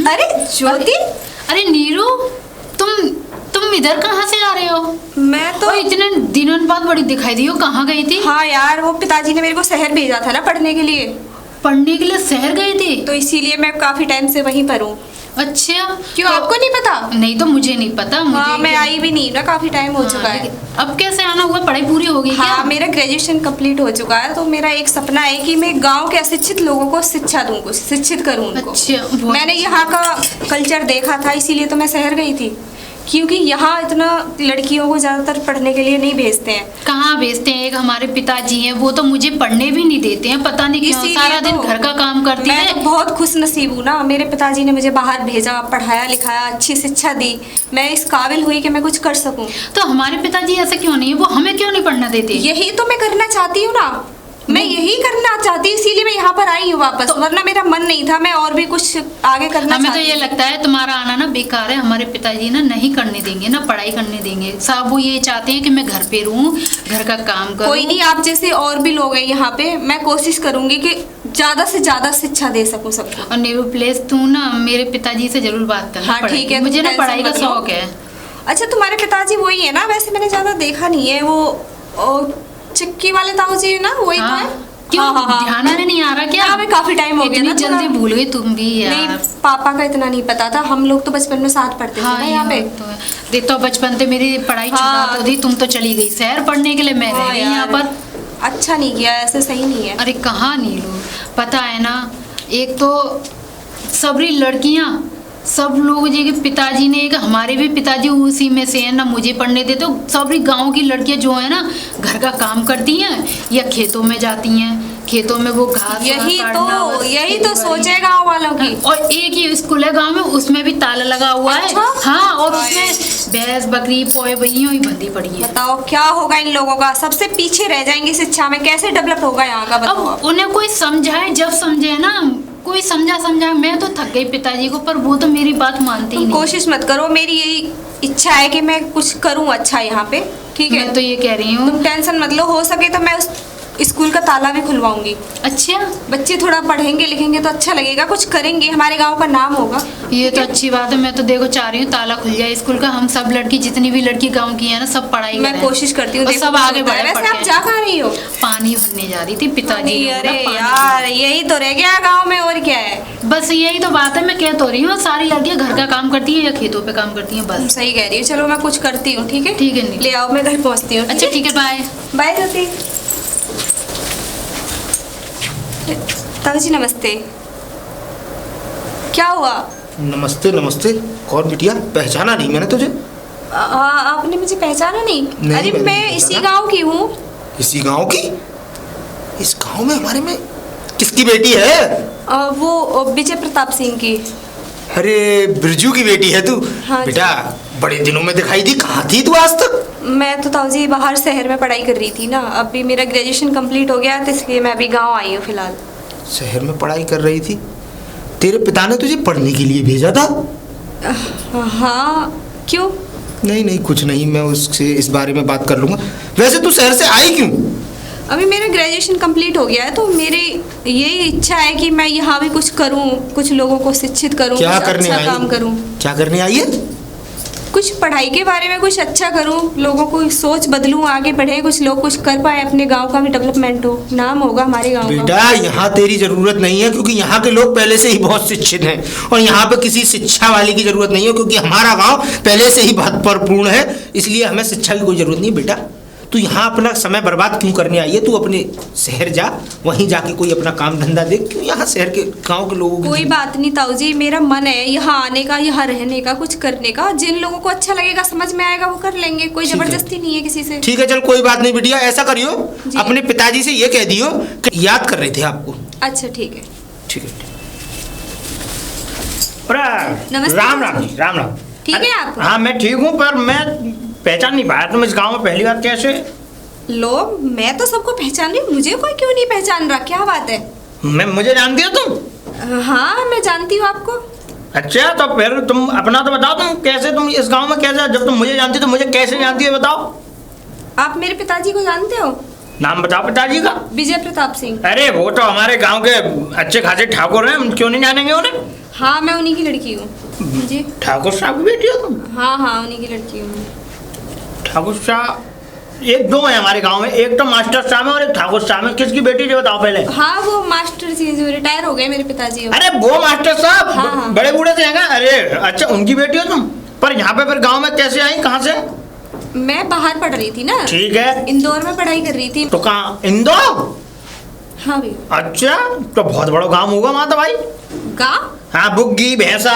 अरे ज्योति, अरे नीरू, तुम इधर कहाँ से आ रहे हो? मैं तो इतने दिनों बाद बड़ी दिखाई दी हो, कहाँ गई थी? हाँ यार, वो पिताजी ने मेरे को शहर भेजा था ना पढ़ने के लिए। पढ़ने के लिए शहर गई थी? तो इसीलिए मैं काफी टाइम से वहीं पर हूँ। अच्छा, क्यों, आपको नहीं पता? नहीं तो मुझे नहीं पता। हाँ, मैं आई भी नहीं ना, काफी टाइम हो चुका है। अब कैसे आना हुआ? पढ़ाई पूरी हो गई? हाँ, मेरा ग्रेजुएशन कंप्लीट हो चुका है। तो मेरा एक सपना है कि मैं गांव के अशिक्षित लोगों को शिक्षा दूं, कुछ शिक्षित करूं उनको। अच्छा, मैंने यहाँ का कल्चर देखा था, इसीलिए तो मैं शहर गई थी। क्योंकि यहाँ इतना लड़कियों को ज्यादातर पढ़ने के लिए नहीं भेजते हैं। कहाँ भेजते हैं? एक हमारे पिताजी हैं, वो तो मुझे पढ़ने भी नहीं देते हैं, पता नहीं क्यों। सारा दिन घर का काम करती है। मैं तो बहुत खुश नसीब हूँ ना, मेरे पिताजी ने मुझे बाहर भेजा, पढ़ाया लिखाया, अच्छी शिक्षा दी। मैं इस काबिल हुई कि मैं कुछ कर सकूं। तो हमारे पिताजी ऐसे क्यों नहीं है? वो हमें क्यों नहीं पढ़ना देते? यही तो मैं करना चाहती हूँ ना, मैं यही करना चाहती हूँ, इसीलिए मैं यहाँ पर आई हूँ वापस। वरना मेरा मन नहीं था, मैं और भी कुछ आगे करना हमें चाहती। तो ये लगता है तुम्हारा आना ना बेकार है। हमारे पिताजी ना नहीं करने देंगे, ना पढ़ाई करने देंगे। सब वो ये चाहते हैं कि मैं घर पे रहूं, घर का काम करूं। कोई नहीं, आप जैसे और भी लोग हैं यहाँ पे, मैं कोशिश करूंगी कि ज्यादा से ज्यादा शिक्षा दे सकूं सबको। और नीरू प्लीज तू ना मेरे पिताजी से जरूर बात करना। हाँ ठीक है, मुझे ना पढ़ाई का शौक है। अच्छा, तुम्हारे पिताजी वही है ना? वैसे मैंने ज्यादा देखा नहीं है। वो चिक्की वाले ताऊ जी है ना, वही तो है? क्यों? हाँ, ध्यान में नहीं आ रहा क्या? हाँ, मैं काफी टाइम हो गया ना, जल्दी भूल गई तुम भी यार। नहीं, पापा का इतना नहीं पता था। हम लोग तो बचपन में साथ पढ़ते थे ना यहाँ पे। देख तो बचपन से मेरी पढ़ाई छुड़ा तो दी, तुम तो चली गई शहर पढ़ने के लिए, मैं रह गई यहाँ पर। अच्छा नहीं किया, ऐसे सही नहीं है। अरे कहाँ नीलू, पता है ना, एक तो सबरी लड़कियाँ सब लोग जी के पिताजी ने, एक हमारे भी पिताजी उसी में से है ना, मुझे पढ़ने देते। तो सभी गांव की लड़कियां जो है ना घर का काम करती हैं या खेतों में जाती हैं, खेतों में वो घास यही तो सोचे गांव वालों की। और एक ही स्कूल है गांव में, उसमें भी ताला लगा हुआ है। हाँ, और उसमें भैंस बकरी पोए बइयों ही बंधी पड़ी है। बताओ क्या होगा इन लोगों का? सबसे पीछे रह जाएंगे शिक्षा में, कैसे डेवलप होगा यहाँ का? बताओ। अब उन्हें कोई समझाए, जब समझे ना, कोई समझा। मैं तो थक गई पिताजी को, पर वो तो मेरी बात मानते ही नहीं। कोशिश मत करो, मेरी यही इच्छा है कि मैं कुछ करूं अच्छा यहाँ पे, ठीक है? मैं तो ये कह रही हूँ, तुम टेंशन मत लो, हो सके तो मैं उस स्कूल का ताला भी खुलवाऊंगी। अच्छा, बच्चे थोड़ा पढ़ेंगे लिखेंगे तो अच्छा लगेगा, कुछ करेंगे, हमारे गांव का नाम होगा। ये तो अच्छी बात है। मैं तो देखो चाह रही हूँ ताला खुल जाए स्कूल का। हम सब लड़की, जितनी भी लड़की गांव की है ना, सब पढ़ाई करें। मैं कोशिश करती हूँ, सब आगे बढ़े। वैसे आप जा कहाँ रही हो? पानी भरने जा रही थी पिताजी। अरे यार, यही तो रह गया गाँव में, और क्या है? बस यही तो बात है। मैं कह तो रही हूँ, सारी लड़कियाँ घर का काम करती है या खेतों पे काम करती है, बस। सही कह रही हो। चलो मैं कुछ करती हूँ, ठीक है? ठीक है, ले आओ, मैं घर पहुँचती हूँ। अच्छा ठीक है, बाय बाय ज्योति। ताऊ जी नमस्ते। क्या हुआ? नमस्ते नमस्ते। कौन बिटिया, पहचाना नहीं मैंने तुझे? आपने मुझे पहचाना नहीं? अरे मैं इसी गांव की हूँ। इसी गांव की? इस गांव में हमारे में किसकी बेटी है? वो विजय प्रताप सिंह की। अरे बिरजू की बेटी है तू? हाँ बेटा, बड़े दिनों में दिखाई दी, कहाँ थी तू आज तक? मैं तो ताऊ जी बाहर शहर में पढ़ाई कर रही थी ना, अभी मेरा ग्रेजुएशन कंप्लीट हो गया तो इसलिए मैं अभी गांव आई हूँ फिलहाल। शहर में पढ़ाई कर रही थी? तेरे पिता ने तुझे पढ़ने के लिए भेजा था? हाँ, क्यों? नहीं कुछ नहीं, मैं उससे इस बारे में बात कर लूंगा। वैसे तू शहर से आई क्यों? अभी मेरा ग्रेजुएशन कंप्लीट हो गया है तो मेरी यही इच्छा है कि मैं यहाँ भी कुछ करूँ, कुछ लोगों को शिक्षित करूँ, क्या कुछ करने अच्छा आई? काम करूँ। क्या करने आई है? कुछ पढ़ाई के बारे में कुछ अच्छा करूं, लोगों को सोच बदलूं, आगे बढ़े, कुछ लोग कुछ कर पाए, अपने गांव का भी डेवलपमेंट हो, नाम होगा हमारे गांव का। बेटा, यहाँ तेरी जरूरत नहीं है, क्योंकि यहाँ के लोग पहले से ही बहुत शिक्षित हैं। और यहाँ पे किसी शिक्षा वाले की जरूरत नहीं है, क्योंकि हमारा गांव पहले से ही बहुत परिपूर्ण है। इसलिए हमें शिक्षा की कोई जरूरत नहीं है। बेटा, तू यहाँ अपना समय बर्बाद क्यों करने आई है? तू अपने शहर जा, वहीं जाके कोई अपना काम धंधा देख। क्यों यहाँ शहर के गांव के लोगों की? कोई बात नहीं ताऊ जी, मेरा मन है यहाँ आने का, यहाँ रहने का, कुछ करने का। जिन लोगों को अच्छा लगेगा, समझ में आएगा, वो कर लेंगे। कोई जबरदस्ती नहीं है किसी से। ठीक है, चल कोई बात नहीं बिटिया, ऐसा करियो, अपने पिताजी से ये कह दियो कि याद कर रहे थे आपको। अच्छा ठीक है। ठीक है। नमस्ते। राम राम राम राम। ठीक है आप? हाँ मैं ठीक हूँ, पर मैं पहचान नहीं पाया तुम इस गांव में पहली बार कैसे? लोग, मैं तो सबको पहचान रही हूँ, मुझे कोई क्यों नहीं पहचान रहा? क्या बात है? मुझे जानती हो तुम? हाँ, मैं जानती हूँ आपको। अच्छा, तो फिर तुम अपना तो बताओ, तुम कैसे, तुम इस गांव में कैसे? जब तुम मुझे जानती हो तो मुझे कैसे जानती है, बताओ। आप मेरे पिताजी को जानते हो? नाम बताओ पिताजी का। विजय प्रताप सिंह। अरे वो तो हमारे गांव के अच्छे खासे ठाकुर हैं, हम क्यों नहीं जानेंगे उन्हें। हाँ मैं उन्हीं की लड़की हूँ जी। ठाकुर साहब की बेटी हो तुम। हाँ हाँ उन्हीं की लड़की हूँ। ठाकुर साहब एक दो है हमारे गांव में, एक तो मास्टर साहब है और एक ठाकुर साहब है। किसकी बेटी जो बताओ पहले। हाँ वो मास्टर जी जो रिटायर हो गए मेरे पिताजी। अरे वो मास्टर साहब हाँ, हाँ। बड़े बूढ़े से हैं। अरे अच्छा उनकी बेटी हो तुम। पर यहाँ पे फिर गांव में कैसे आई, कहाँ से। मैं बाहर पढ़ रही थी ना। ठीक है। इंदौर में पढ़ाई कर रही थी। तो कहाँ, इंदौर। हाँ भैया। अच्छा तो बहुत बड़ा गांव होगा वहाँ तो भाई। गाँव। हाँ बुग्गी भैंसा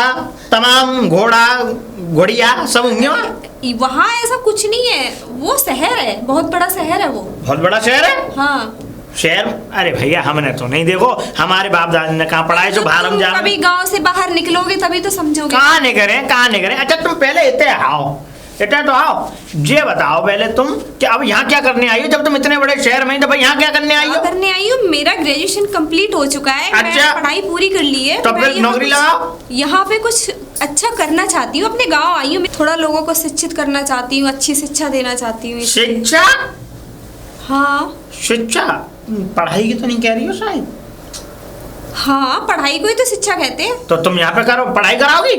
तमाम घोड़ा घोड़िया सब होंगे वहाँ। वहाँ ऐसा कुछ नहीं है, वो शहर है, बहुत बड़ा शहर है वो। बहुत बड़ा शहर है। हाँ शहर। अरे भैया हमने तो नहीं, देखो हमारे बाप दादा ने कहाँ पढ़ाए जो बाहर हम जा। कभी गांव से बाहर निकलोगे तभी तो समझोगे। कहाँ नहीं करें, कहाँ नहीं करें। अच्छा तुम पहले इतने आओ, इतना तो आओ। ये बताओ पहले तुम कि अब यहाँ क्या करने आई हो, जब तुम इतने बड़े शहर में, तो भाई यहाँ क्या करने आई हो। करने आई हूँ, मेरा ग्रेजुएशन कंप्लीट हो चुका है। अच्छा। मैं पढ़ाई पूरी कर ली है। तो मैं फिर यहाँ नौकरी कुछ- लगाओ। यहाँ पे कुछ अच्छा करना चाहती हूँ, अपने गांव आई हूँ। मैं थोड़ा लोगों को शिक्षित करना चाहती हूँ, अच्छी शिक्षा देना चाहती हूँ। शिक्षा। हाँ शिक्षा पढ़ाई की तो नहीं कह रही हो शायद। हाँ पढ़ाई को ही तो शिक्षा कहते हैं। तो तुम यहाँ पे करो, पढ़ाई कराओगी।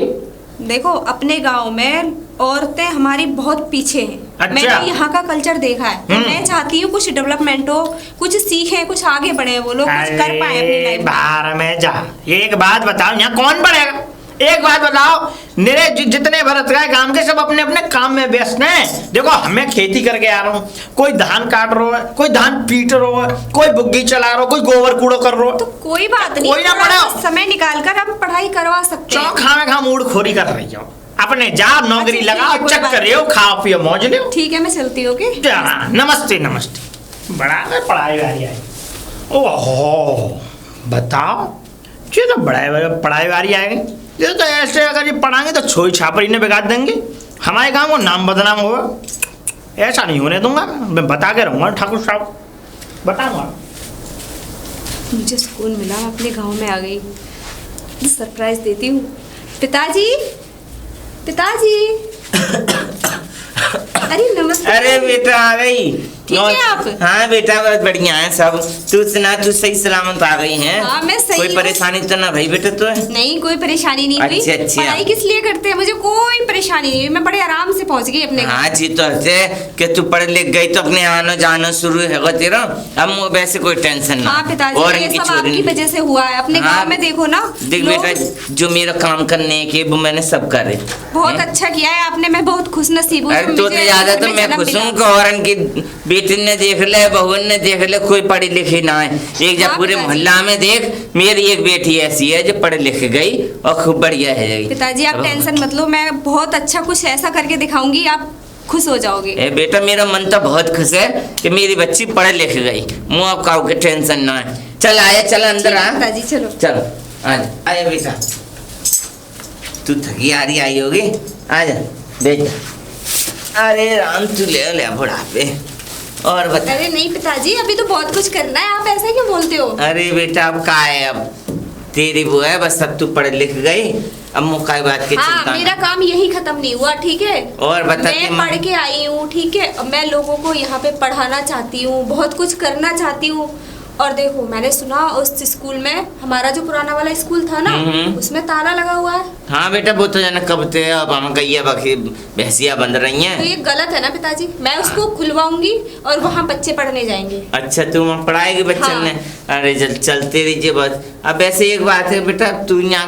देखो अपने गांव में औरतें हमारी बहुत पीछे हैं। अच्छा। मैंने यहाँ का कल्चर देखा है, तो मैं चाहती हूँ कुछ डेवलपमेंट हो, कुछ सीखें, कुछ आगे बढ़े वो लोग, कुछ कर पाए अपनी लाइफ में। बाहर में जा। एक बात बताओ, यहाँ कौन पढ़ेगा। एक बात बताओ, मेरे जितने भरत गए काम के सब अपने अपने काम में व्यस्त हैं। देखो हमें खेती करके आ रहा हूँ, कोई धान काट रहा है, कोई धान पीट रहा है, कोई बुग्गी चला रहा है, कोई गोबर कूड़ो कर रहा है। तो कोई बात नहीं, कोई ना थोड़ा पढ़ाओ। सा समय निकाल कर आप पढ़ाई करवा सकते हैं। खावे खा मूड खोरी कर रही हो, अपने जा नौकरी अच्छा, लगाओ, ठीक है, कोई बात चक्कर हो, खाओ पियो मौज लो। ठीक है मैं चलती हूँ। ओके नमस्ते नमस्ते। बड़ा में पढ़ाई वाली आई। ओहो बताओ, ये तो बड़ा पढ़ाई वाली आएगी। ये तो ऐसे अगर ये पढ़ाएंगे तो छोई छापरी ने बिगाड़ देंगे, हमारे गांव को नाम बदनाम होगा। ऐसा नहीं होने दूंगा, मैं बता के रहूंगा ठाकुर साहब, बताऊंगा। मुझे सुकून मिला, अपने गांव में आ गई। सरप्राइज देती हूँ। पिताजी पिताजी। अरे नमस्ते। अरे बेटा आ गई। ठीक है आप? हाँ बेटा बहुत बढ़िया है सब। तू सुना, तू सही सलामत आ गई है। हाँ, मैं सही कोई हूँ। परेशानी तो ना भाई बेटा तो है? नहीं कोई परेशानी नहीं हुई। अच्छा, अच्छा। पढ़ाई किस लिए करते हैं, मुझे कोई परेशानी नहीं हुई, मैं बड़े आराम से पहुंच गई अपने हाँ जी तो है कि तू पढ़ लिख गई तो अपने आनो जानो शुरू है तेरा। अब वैसे कोई टेंशन ना। हाँ पिताजी और ये इनकी सब छोरी आपकी नहीं। वजह से हुआ है। अपने हाँ, गांव में देखो ना देख लोग- बेटा जो मेरा काम करने के वो मैंने सब करे। बहुत अच्छा किया है आपने, मैं बहुत खुश नसीब हूँ। अरे जो तो मुझे ज्यादा तो घर में मैं जन्म खुश मिला। हूँ कि और इनकी बेटी ने देख ले, बहू ने देख ले, कोई पढ़ी लिखी ना है। एक जब हाँ, पूरे पिताजी। मोहल्ला में देख, मेरी एक बेटी ऐसी है जो पढ़ लिख गई और खूब बढ़िया है। पिताजी आप टेंशन मत लो, मैं बहुत अच्छा कुछ ऐसा करके दिखाऊंगी, आप खुश हो जाओगे। ए बेटा मेरा मन तो बहुत खुश है कि मेरी बच्ची पढ़ लिख गई। मुँह अब काऊ के टेंशन ना है। चल आया, चल अंदर ठीक आ। है पिताजी चलो। चलो आया बेटा, तू थकी आ रही आई होगी, आजा बैठ जा। अरे राम तू ले बुढ़ापे। और बता। अरे नहीं पिताजी अभी तो बहुत कुछ करना है, आप ऐसा क्यों बोलते हो। अरे बेटा अब का है, अब तेरी वो है बस, अब तू पढ़ लिख गई, अब मुकाई बात की हाँ चिंता मेरा ना। काम यही खत्म नहीं हुआ, ठीक है। और बता कि मैं पढ़ के आई हूँ, ठीक है। अब मैं लोगों को यहाँ पे पढ़ाना चाहती हूँ, बहुत कुछ करना चाहती हूँ। और देखो मैंने सुना उस स्कूल में, हमारा जो पुराना वाला स्कूल था ना, उसमें ताला लगा हुआ है। हाँ बेटा वो तो जाना कब थे, अब हम गैया बाकी भैंसिया बंध रही तो हैं। ये गलत है ना पिताजी, मैं उसको खुलवाऊंगी और वहाँ बच्चे पढ़ने जाएंगे। अच्छा तू वहाँ पढ़ाएगी बच्चन हाँ। ने। अरे चलते रहिए बस। अब ऐसे एक बात है बेटा, तू यहाँ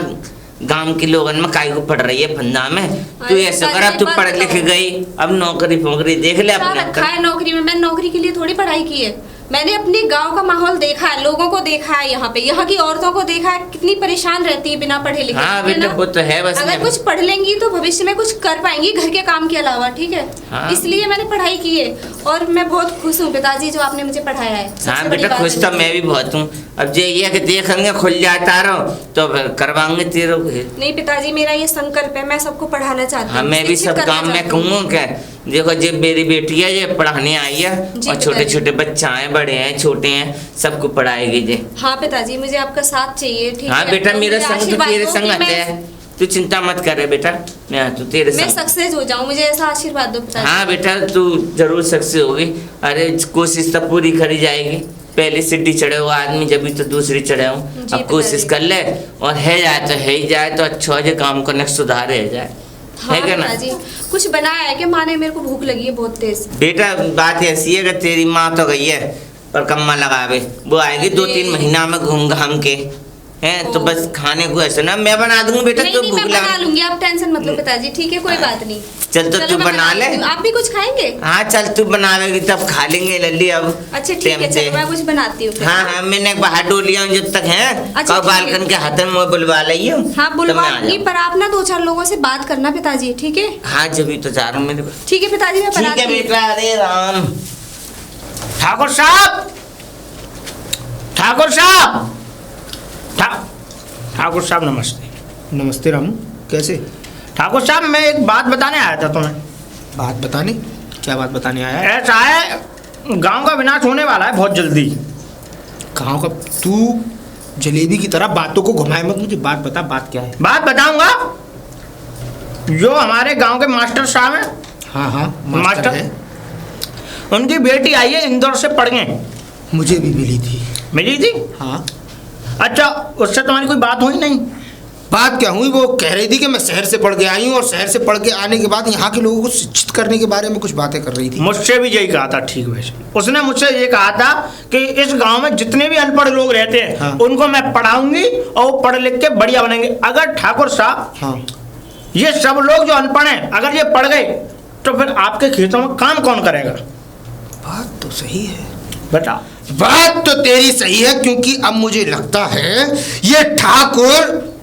गांव के लोगन में काई को पढ़ रही है फंदा में, तू अरे ऐसा कर, पिताजी, अब तू एक पढ़ बात लिख बताओ। गई, अब नौकरी फोकरी देख ले क्या अपना। रखा है नौकरी में, मैं नौकरी के लिए थोड़ी पढ़ाई की है। मैंने अपने गांव का माहौल देखा है, लोगों को देखा है, यहाँ की औरतों को देखा है, कितनी परेशान रहती है बिना पढ़े लिखे। हाँ ठीक है बेटा ना? वो तो है बस। अगर कुछ पढ़ लेंगी तो भविष्य में कुछ कर पाएंगी घर के काम के अलावा, ठीक है। हाँ। इसलिए मैंने पढ़ाई की है और मैं बहुत खुश हूँ पिताजी जो आपने मुझे पढ़ाया है। सबसे हाँ बड़ी बेटा बात खुश है तो मुझे। मैं भी बहुत हूँ। अब जो ये कि देखेंगे खुल जाता रहो तो फिर करवाएंगे तेरे को। नहीं पिताजी मेरा ये संकल्प है, मैं सबको पढ़ाना चाहती हूँ। हाँ मैं भी शिक्षित सब करना काम में चाहती हूँ। कहूँगा क्या, देखो जब मेरी बेटी है ये पढ़ाने आई है जी और छोटे पिताजी। छोटे बच्चा हैं, बड़े हैं, छोटे हैं, सबको पढ़ाएगी जे। हाँ पिताजी मुझे आपका साथ चाहिए, ठीक हाँ है। बेटा तो मेरा मुझे संग तो आशीर्वाद तेरे दो संग कि आता मैं- है, तू चिंता मत करे बेटा, मैं तू तेरे मैं संग। सक्सेस हो जाऊं, मुझे ऐसा आशीर्वाद दो पिताजी। हाँ बेटा तू जरूर सक्सेस होगी। अरे कोशिश तो पूरी करी जाएगी। पहली सीढ़ी चढ़े हो आदमी, जब भी तो दूसरी चढ़े हो। जी, अब कोशिश कर ले, और है जाए तो है ही जाए तो अच्छा हो जाए, काम करने सुधार है जाए। हाँ है क्या ना? पिताजी, कुछ बनाया है कि माँ ने? मेरे को भूख लगी है बहुत तेज। बेटा बात ऐसी है कि तेरी माँ तो गई है पर कम्मा लगावे, वो आएगी 2-3 महीना में घूम घाम के, हैं तो बस खाने को ऐसे ना मैं बना दूंगी बेटा। नहीं तो नहीं, भूख मैं बना लगा, लूंगी, आप टेंशन मत लो पिताजी, ठीक है, कोई बात नहीं। चल तो चलो, तू मैं बना ले। लेती हूँ। आप भी कुछ खाएंगे? हाँ चल तू बनावेगी तब खा लेंगे लल्ली। अब अच्छा ठीक टाइम है, से। चलो मैं कुछ बनाती हूँ फिर। हाँ हाँ, मैंने बाहर डोलिया हूँ जब तक है। अच्छा, कब ठीक है। बालकन के हाथ में मैं बुलवा ली हूँ। हाँ तब मैं आ बुलवाऊंगी, जाऊँ। पर आप ना 2-4 लोगों से बात करना पिताजी, ठीक है? हाँ जब भी तो जा रहा हूँ मेरे पास। ठीक है पिताजी, मैं ठीक है बनाती हूँ। बेटा। अरे राम ठाकुर साहब, ठाकुर साहब, ठाकुर साहब नमस्ते। नमस्ते रामू, कैसे? ठाकुर साहब मैं एक बात बताने आया था तुम्हें। बात बताने? क्या बात बताने आया है? ऐसा है, गांव का विनाश होने वाला है बहुत जल्दी। कहाँ का? तू जलेबी की तरह बातों को घुमाए मत, मुझे बात बता, बात क्या है? बात बताऊंगा। जो हमारे गांव के मास्टर साहब हैं, हाँ हाँ मास्टर है। उनकी बेटी आई है इंदौर से पढ़ गए। मुझे भी मिली थी। मिली थी? हाँ। अच्छा, उससे तुम्हारी कोई बात हुई नहीं? बात क्या हुई, वो कह रही थी कि मैं शहर से पढ़ के आई हूँ और शहर से पढ़ के आने के बाद यहाँ के लोगों को शिक्षित करने के बारे में कुछ बातें कर रही थी। मुझसे भी यही कहा था। ठीक वैसे उसने मुझसे ये कहा था कि इस गांव में जितने भी अनपढ़ लोग रहते हैं, हाँ। उनको मैं पढ़ाऊंगी और वो पढ़ लिख के बढ़िया बनेंगे। अगर ठाकुर साहब, हाँ। ये सब लोग जो अनपढ़ हैं अगर ये पढ़ गए तो फिर आपके खेतों में काम कौन करेगा? बात तो सही है। बताओ। बात तो तेरी सही है, क्योंकि अब मुझे लगता है ये ठाकुर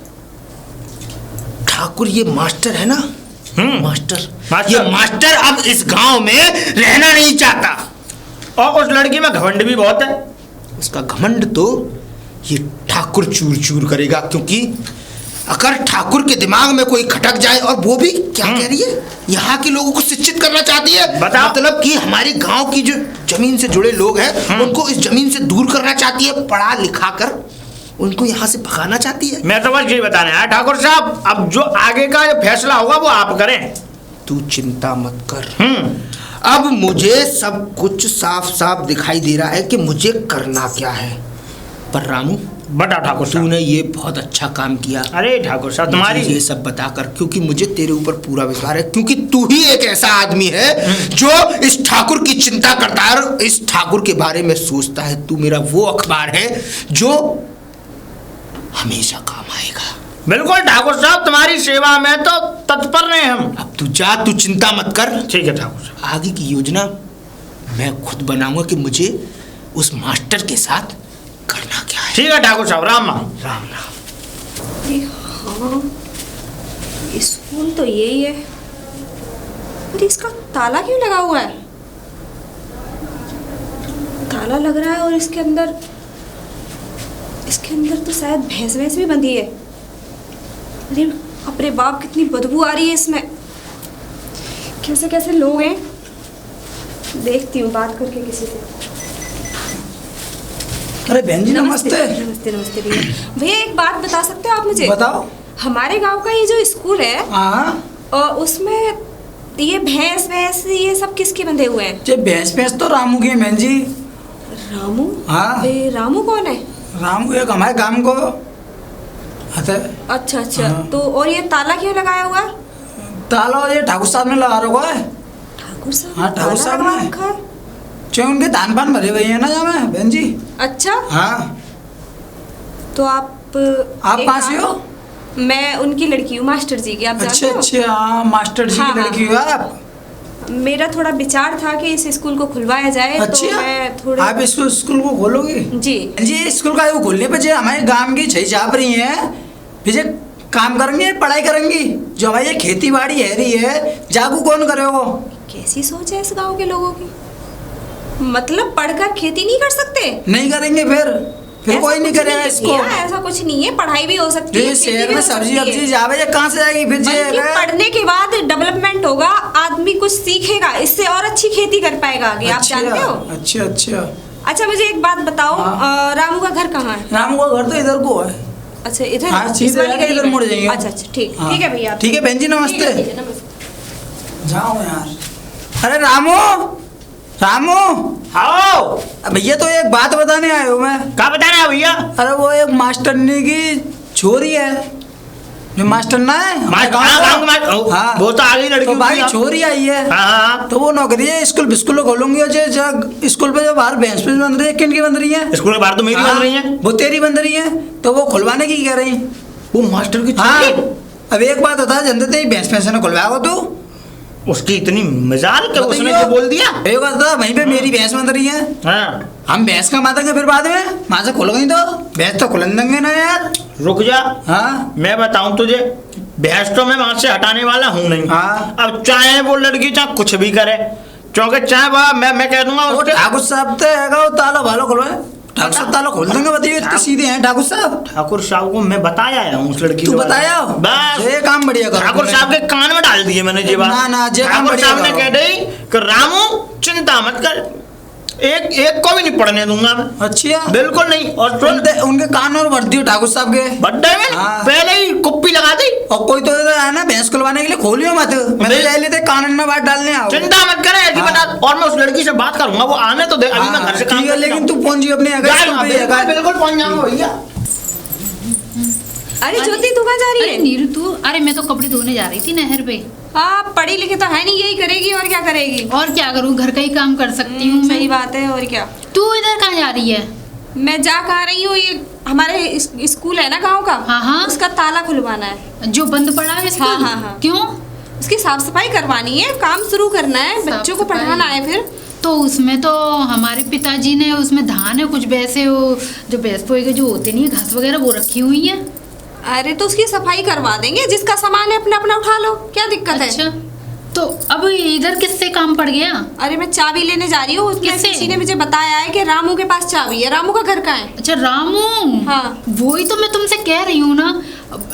ये मास्टर है ना, मास्टर, ये मास्टर अब इस गांव में रहना नहीं चाहता। और उस लड़की में घमंड भी बहुत है। उसका घमंड तो ये ठाकुर चूर चूर करेगा, क्योंकि अगर ठाकुर के दिमाग में कोई खटक जाए, और वो भी क्या कह रही है, यहाँ के लोगों को शिक्षित करना चाहती है। बताओ। मतलब कि हमारे गांव की जो जमीन से जुड़े लोग हैं उनको इस जमीन से दूर करना चाहती है, पढ़ा लिखा कर उनको यहाँ से भगाना चाहती है। मैं तो बस यही बताने आया ठाकुर साहब, अब जो आगे का जो फैसला होगा वो आप करें। तू चिंता मत कर। अब मुझे सब कुछ साफ साफ दिखाई दे रहा है कि मुझे करना क्या है। पर रामू, बता ठाकुर साहब। तूने ये बहुत अच्छा काम किया। अरे ठाकुर साहब तुम्हारी ये सब बताकर, क्योंकि मुझे तेरे ऊपर पूरा विश्वास है, क्योंकि तू ही एक ऐसा आदमी है जो इस ठाकुर की चिंता करता है और इस ठाकुर के बारे में सोचता है। तू मेरा वो अखबार है जो हमेशा काम आएगा। बिल्कुल ठाकुर साहब, तुम्हारी सेवा में तो तत्पर रहे हम। अब तू जा, तू चिंता मत कर। ठीक है ठाकुर साहब। आगे की योजना मैं खुद बनाऊंगा कि मुझे उस मास्टर के साथ करना क्या है। ठीक है ठाकुर साहब, राम राम। राम राम। अरे हाँ, स्कूल तो यही है, पर इसका ताला क्यों लगा हुआ है? ताला लग रहा है और इसके अंदर तो शायद भैंस भैंस भी बंधी है। अरे अपने बाप, कितनी बदबू आ रही है इसमें। कैसे कैसे लोग हैं, देखती हूँ बात करके किसी से। अरे बहन जी नमस्ते। नमस्ते नमस्ते भैया। भैया एक बात बता सकते हो आप मुझे? बताओ। हमारे गांव का ये जो स्कूल है, हाँ, और उसमें ये भैंस भैंस ये सब किसके बंधे हुए हैं? ये भैंस तो रामू की है बहन जी। रामू? हाँ। ये रामू कौन है? रामू एक हमारे गांव को अच्छा अच्छा। हाँ। तो और ये ताला क्यों लगाया हुआ है? ताला ये ठाकुर साहब ने लगा रखा है। ठाकुर साहब? हाँ, ठाकुर ताला साहब लगा ने। रखा है? जो उनके दान पान भरे हुए हैं ना यहाँ में बहन जी। अच्छा, हाँ। तो आप एक कहाँ से काम- हो? मैं उनकी लड़की हूँ, मास्टर जी की। आप अच्छा जानते हो? अच्छा, हाँ मास्टर जी हाँ, की लड़की हो आप। मेरा थोड़ा विचार था कि इस स्कूल को खुलवाया जाए। तो अच्छा, मैं थोड़े आप इस स्कूल को खोलोगे? जी जी, स्कूल का वो खोलने पे जो हमारे गांव की छह छाप रही हैं, फिर ये काम करेंगे, पढ़ाई करेंगी। जो हमारी ये खेती बाड़ी है रही है, जागू कौन करे वो? कैसी सोच है इस गांव के लोगों की? मतलब पढ़कर खेती नहीं कर सकते? नहीं करेंगे फिर कोई नहीं कुछ करेगा है इसको। भैया, ऐसा कुछ नहीं है, पढ़ाई भी हो सकती है, ये खेती शहर भी में हो सब्जी सकती है। वब्जी जावे ये कहाँ से जाएगी फिर बल्कि ये? पढ़ने के बाद डेवलपमेंट होगा, आदमी कुछ सीखेगा, इससे और अच्छी खेती कर पाएगा आगे। आप जानते हो? अच्छा अच्छा। अच्छा मुझे एक बात बताओ, हाँ। रामू का घर कहाँ है? रामू का घर तो इधर को है। अच्छा इधर? हाँ, सीधे इस वाली जाके गली इधर में? मुड़ जाएंगे। अच्छा अच्छा, ठीक हाँ। ठीक है भैया। ठीक है बहन जी, नमस्ते। ठीक है, नमस्ते। जाओ यार। अरे रामू, रामू, आओ। भैया तो एक बात बताने आए हो मैं। क्या बताना है भैया? अरे वो एक मास्टरनी की छोरी है, जो मास्टर ना है हमारे गाँव का। हाँ, वो तो आ गई लड़की। तो भाई छोरी आई है। हाँ, तो वो नौकरी है स्कूल बिस्कुल खोलूंगी। जो स्कूल पे जो बाहर भैंस भैंस बन रही है, किन की बन रही है? स्कूल के बाहर तो मेरी बन रही है। वो तेरी बन रही है, तो वो खुलवाने की कह रही। वो मास्टर की हाँ, छोरी? अब एक बात बता, जनते ही भैंस भैंस ने खुलवाया तू? उसकी इतनी मजाल कि उसने जो बोल दिया। एक बात बता, वहीं पे मेरी भैंस बन रही है। हाँ, हम भैंस का मातेंगे फिर बाद में, वहां से खुल गई तो भैंस तो खुलन देंगे ना यार। रुक जा। हाँ, मैं बताऊं तुझे, भैंस तो मैं वहां से हटाने वाला हूं नहीं। हाँ। अब चाहे वो लड़की चाहे कुछ भी करे, क्योंकि चाहे मैं कह दूंगा वो उसके। ठाकुर साहब तो हैगा, वो ताला भालो खुलवाए। ठाकुर साहब ताला खोल देंगे, बताइए इतने सीधे हैं ठाकुर साहब। ठाकुर साहब को मैं बताया हूँ उस लड़की तू के बारे में। बताया? बस ये काम बढ़िया करो। ठाकुर साहब के कान में डाल दिए मैंने ये बात। ना, ये काम ठाकुर बढ़िया साहब ने करो। कह दी कि रामू चिंता मत कर, एक को भी नहीं पढ़ने दूंगा मैं। अच्छा, बिल्कुल नहीं। और सुन, उनके कान और भर दियो ठाकुर साहब के बड्डे में हाँ। पहले ही कुप्पी लगा दी। और कोई तो है ना भैंस खुलवाने के लिए खोलियो मत, मैं तो ले लेते कानून में बात डालने आओ। चिंता मत करे, ऐसी हाँ। बता। और मैं उस लड़की से बात करूंगा, वो आने तो दे। अभी मैं घर से काम ठीक है, कर लेकिन तू पहुंच जी अपने बिल्कुल पहुंच जाऊंगा भैया। अरे ज्योति तू कहाँ जा रही अरे है? नीरू तू, अरे मैं तो कपड़े धोने जा रही थी नहर पे। हाँ, पढ़ी लिखी तो है नहीं, यही करेगी और क्या करेगी? और क्या करूँ, घर का ही काम कर सकती हूँ सही मैं। बात है, और क्या। तू इधर कहाँ जा रही है? मैं जा कहाँ रही हूँ, ये हमारे स्कूल है ना गांव का। हाँ, हाँ। उसका ताला खुलवाना है। जो बंद पड़ा है स्कूल? हाँ, हाँ, हाँ। क्यों? उसकी साफ सफाई करवानी है, काम शुरू करना है, साफ बच्चों को सफाई। पढ़ाना है फिर। तो उसमें तो हमारे पिताजी ने उसमें धान है कुछ वैसे, वो जो भैंस पोए के जो होते नहीं घास वगैरह वो रखी हुई है। अरे तो उसकी सफाई करवा देंगे, जिसका सामान है अपना अपना उठा लो, क्या दिक्कत है? अच्छा, तो अब इधर किससे काम पड़ गया? अरे मैं चाबी लेने जा रही हूँ, उसमें किससे? किसी ने मुझे बताया है कि रामू के पास चाबी है। रामू का घर कहाँ है? अच्छा, रामू। हाँ। वही तो मैं तुमसे कह रही हूँ ना,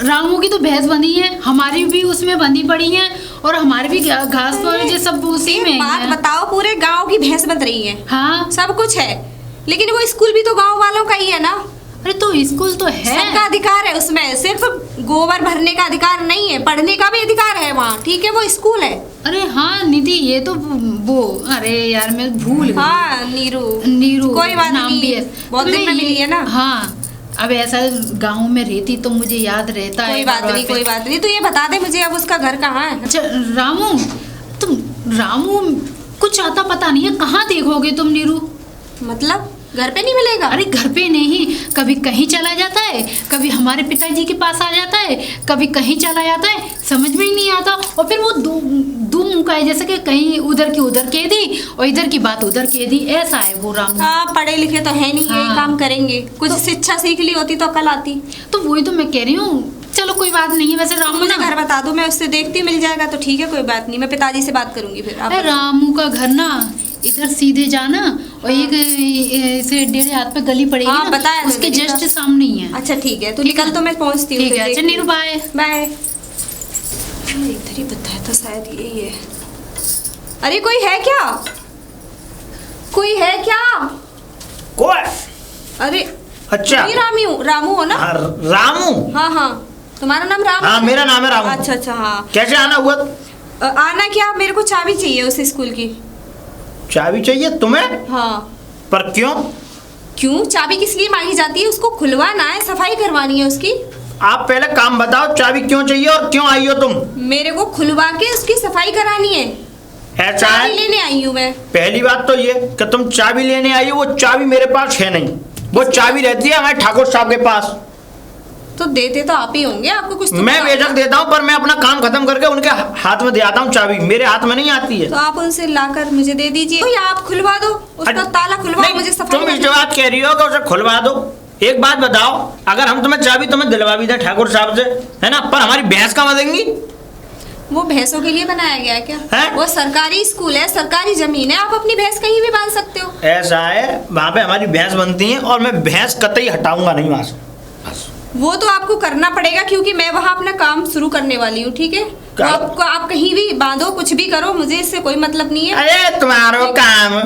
रामू की तो भैंस बंधी है, हमारी भी उसमें बंधी पड़ी है, और हमारे भी घास तो सब उसी में एक बात है। बताओ, पूरे गांव की भैंस बंध रही है, हाँ, सब कुछ है, लेकिन वो स्कूल भी तो गांव वालों का ही है ना। अरे तो स्कूल तो है। सबका अधिकार है उसमें, सिर्फ गोबर भरने का अधिकार नहीं है, पढ़ने का भी अधिकार है वहाँ, ठीक है? वो स्कूल है। अरे हाँ निधि, ये तो वो, अरे यार मैं भूल गई। हाँ, नीरू। नीरू कोई बात नाम नहीं, भी है। बहुत दिन में मिली है ना। हाँ, अब ऐसा गांव में रहती तो मुझे याद रहता है। कोई बात नहीं, कोई बात नहीं। तो ये बता दे मुझे, अब उसका घर कहाँ है? अच्छा रामू, तुम रामू कुछ आता पता नहीं है, कहाँ देखोगे तुम नीरू? मतलब घर पे नहीं मिलेगा? अरे घर पे नहीं, कभी कहीं चला जाता है, कभी हमारे पिताजी के पास आ जाता है, कभी कहीं चला जाता है, समझ में ही नहीं आता। और फिर वो दो मुँह का है, जैसे कि कहीं उधर की उधर कह दी और इधर की बात उधर कह दी, ऐसा है वो रामू। हाँ, पढ़े लिखे तो है नहीं, यही हाँ। काम करेंगे। कुछ शिक्षा सीख ली होती तो कल आती। तो वही तो मैं कह रही हूँ। चलो कोई बात नहीं है। वैसे रामू मुझे ना, घर बता दो, मैं उससे देखती, मिल जाएगा तो ठीक है, कोई बात नहीं। मैं पिताजी से बात करूंगी फिर। आप अरे रामू का घर ना इधर सीधे जाना, और एक इसे 1.5 हाथ पे गली पड़ेगी हाँ, ना, बताया उसके मैंने, जस्ट देखा। सामने ही है। अच्छा ठीक है, तो निकल तो मैं पहुंचती हूँ। ठीक है, अच्छा नीरू बाय। बाय। इधर ही बताया था, शायद यही है। अरे कोई है क्या? कोई है क्या? कोई? अरे अच्छा, नहीं, रामू हो ना? हाँ, रामू। हाँ हाँ, तुम्हारा नाम रामू? हाँ, मेरा नाम है रामू। अच्छा अच्छा, हाँ। कैसे आना हुआ? आना क्या, मेरे को चाबी चाहिए उस स्कूल की। चाबी चाहिए तुम्हें? हाँ। पर क्यों? क्यों? चाबी किस लिए मांगी जाती है? उसको खुलवाना है, सफाई करवानी है उसकी। आप पहले काम बताओ, चाबी क्यों चाहिए और क्यों आई हो तुम? मेरे को खुलवा के उसकी सफाई करानी है। ऐसा चाबी है? लेने आई हूँ मैं। पहली बात तो ये कि तुम चाबी लेने आई हो, वो चाबी मेरे पास है नहीं। वो चाबी रहती है हमारे ठाकुर साहब के पास। तो देते तो आप ही होंगे, आपको कुछ तो मैं पता बेशक है। देता हूँ, पर मैं अपना काम खत्म करके उनके हाथ में दे आता हूँ चाबी। मेरे हाथ में नहीं आती है। तो आप उनसे लाकर मुझे दे दीजिए, या आप खुलवा दो उसका ताला, खुलवा नहीं, मुझे सफाई तुम इस करनी है। बात कह रही हो कि उसे खुलवा दो। एक बात बताओ, अगर हम तुम्हें चाबी तुम्हें दिलवा भी दें ठाकुर साहब से, है ना, पर हमारी भैंस कहाँ देंगी? वो भैंसों के लिए बनाया गया है क्या? हैं? वो सरकारी स्कूल है, सरकारी जमीन है, आप अपनी भैंस कहीं भी बांध सकते हो। ऐसा है, वहाँ पे हमारी भैंस बनती है और मैं भैंस कतई हटाऊंगा नहीं वहाँ से। बस। वो तो आपको करना पड़ेगा, क्योंकि मैं वहाँ अपना काम शुरू करने वाली हूँ, ठीक है? तो आपको, आप कहीं भी बांधो, कुछ भी करो, मुझे इससे कोई मतलब नहीं है। अरे तुम्हारो काम,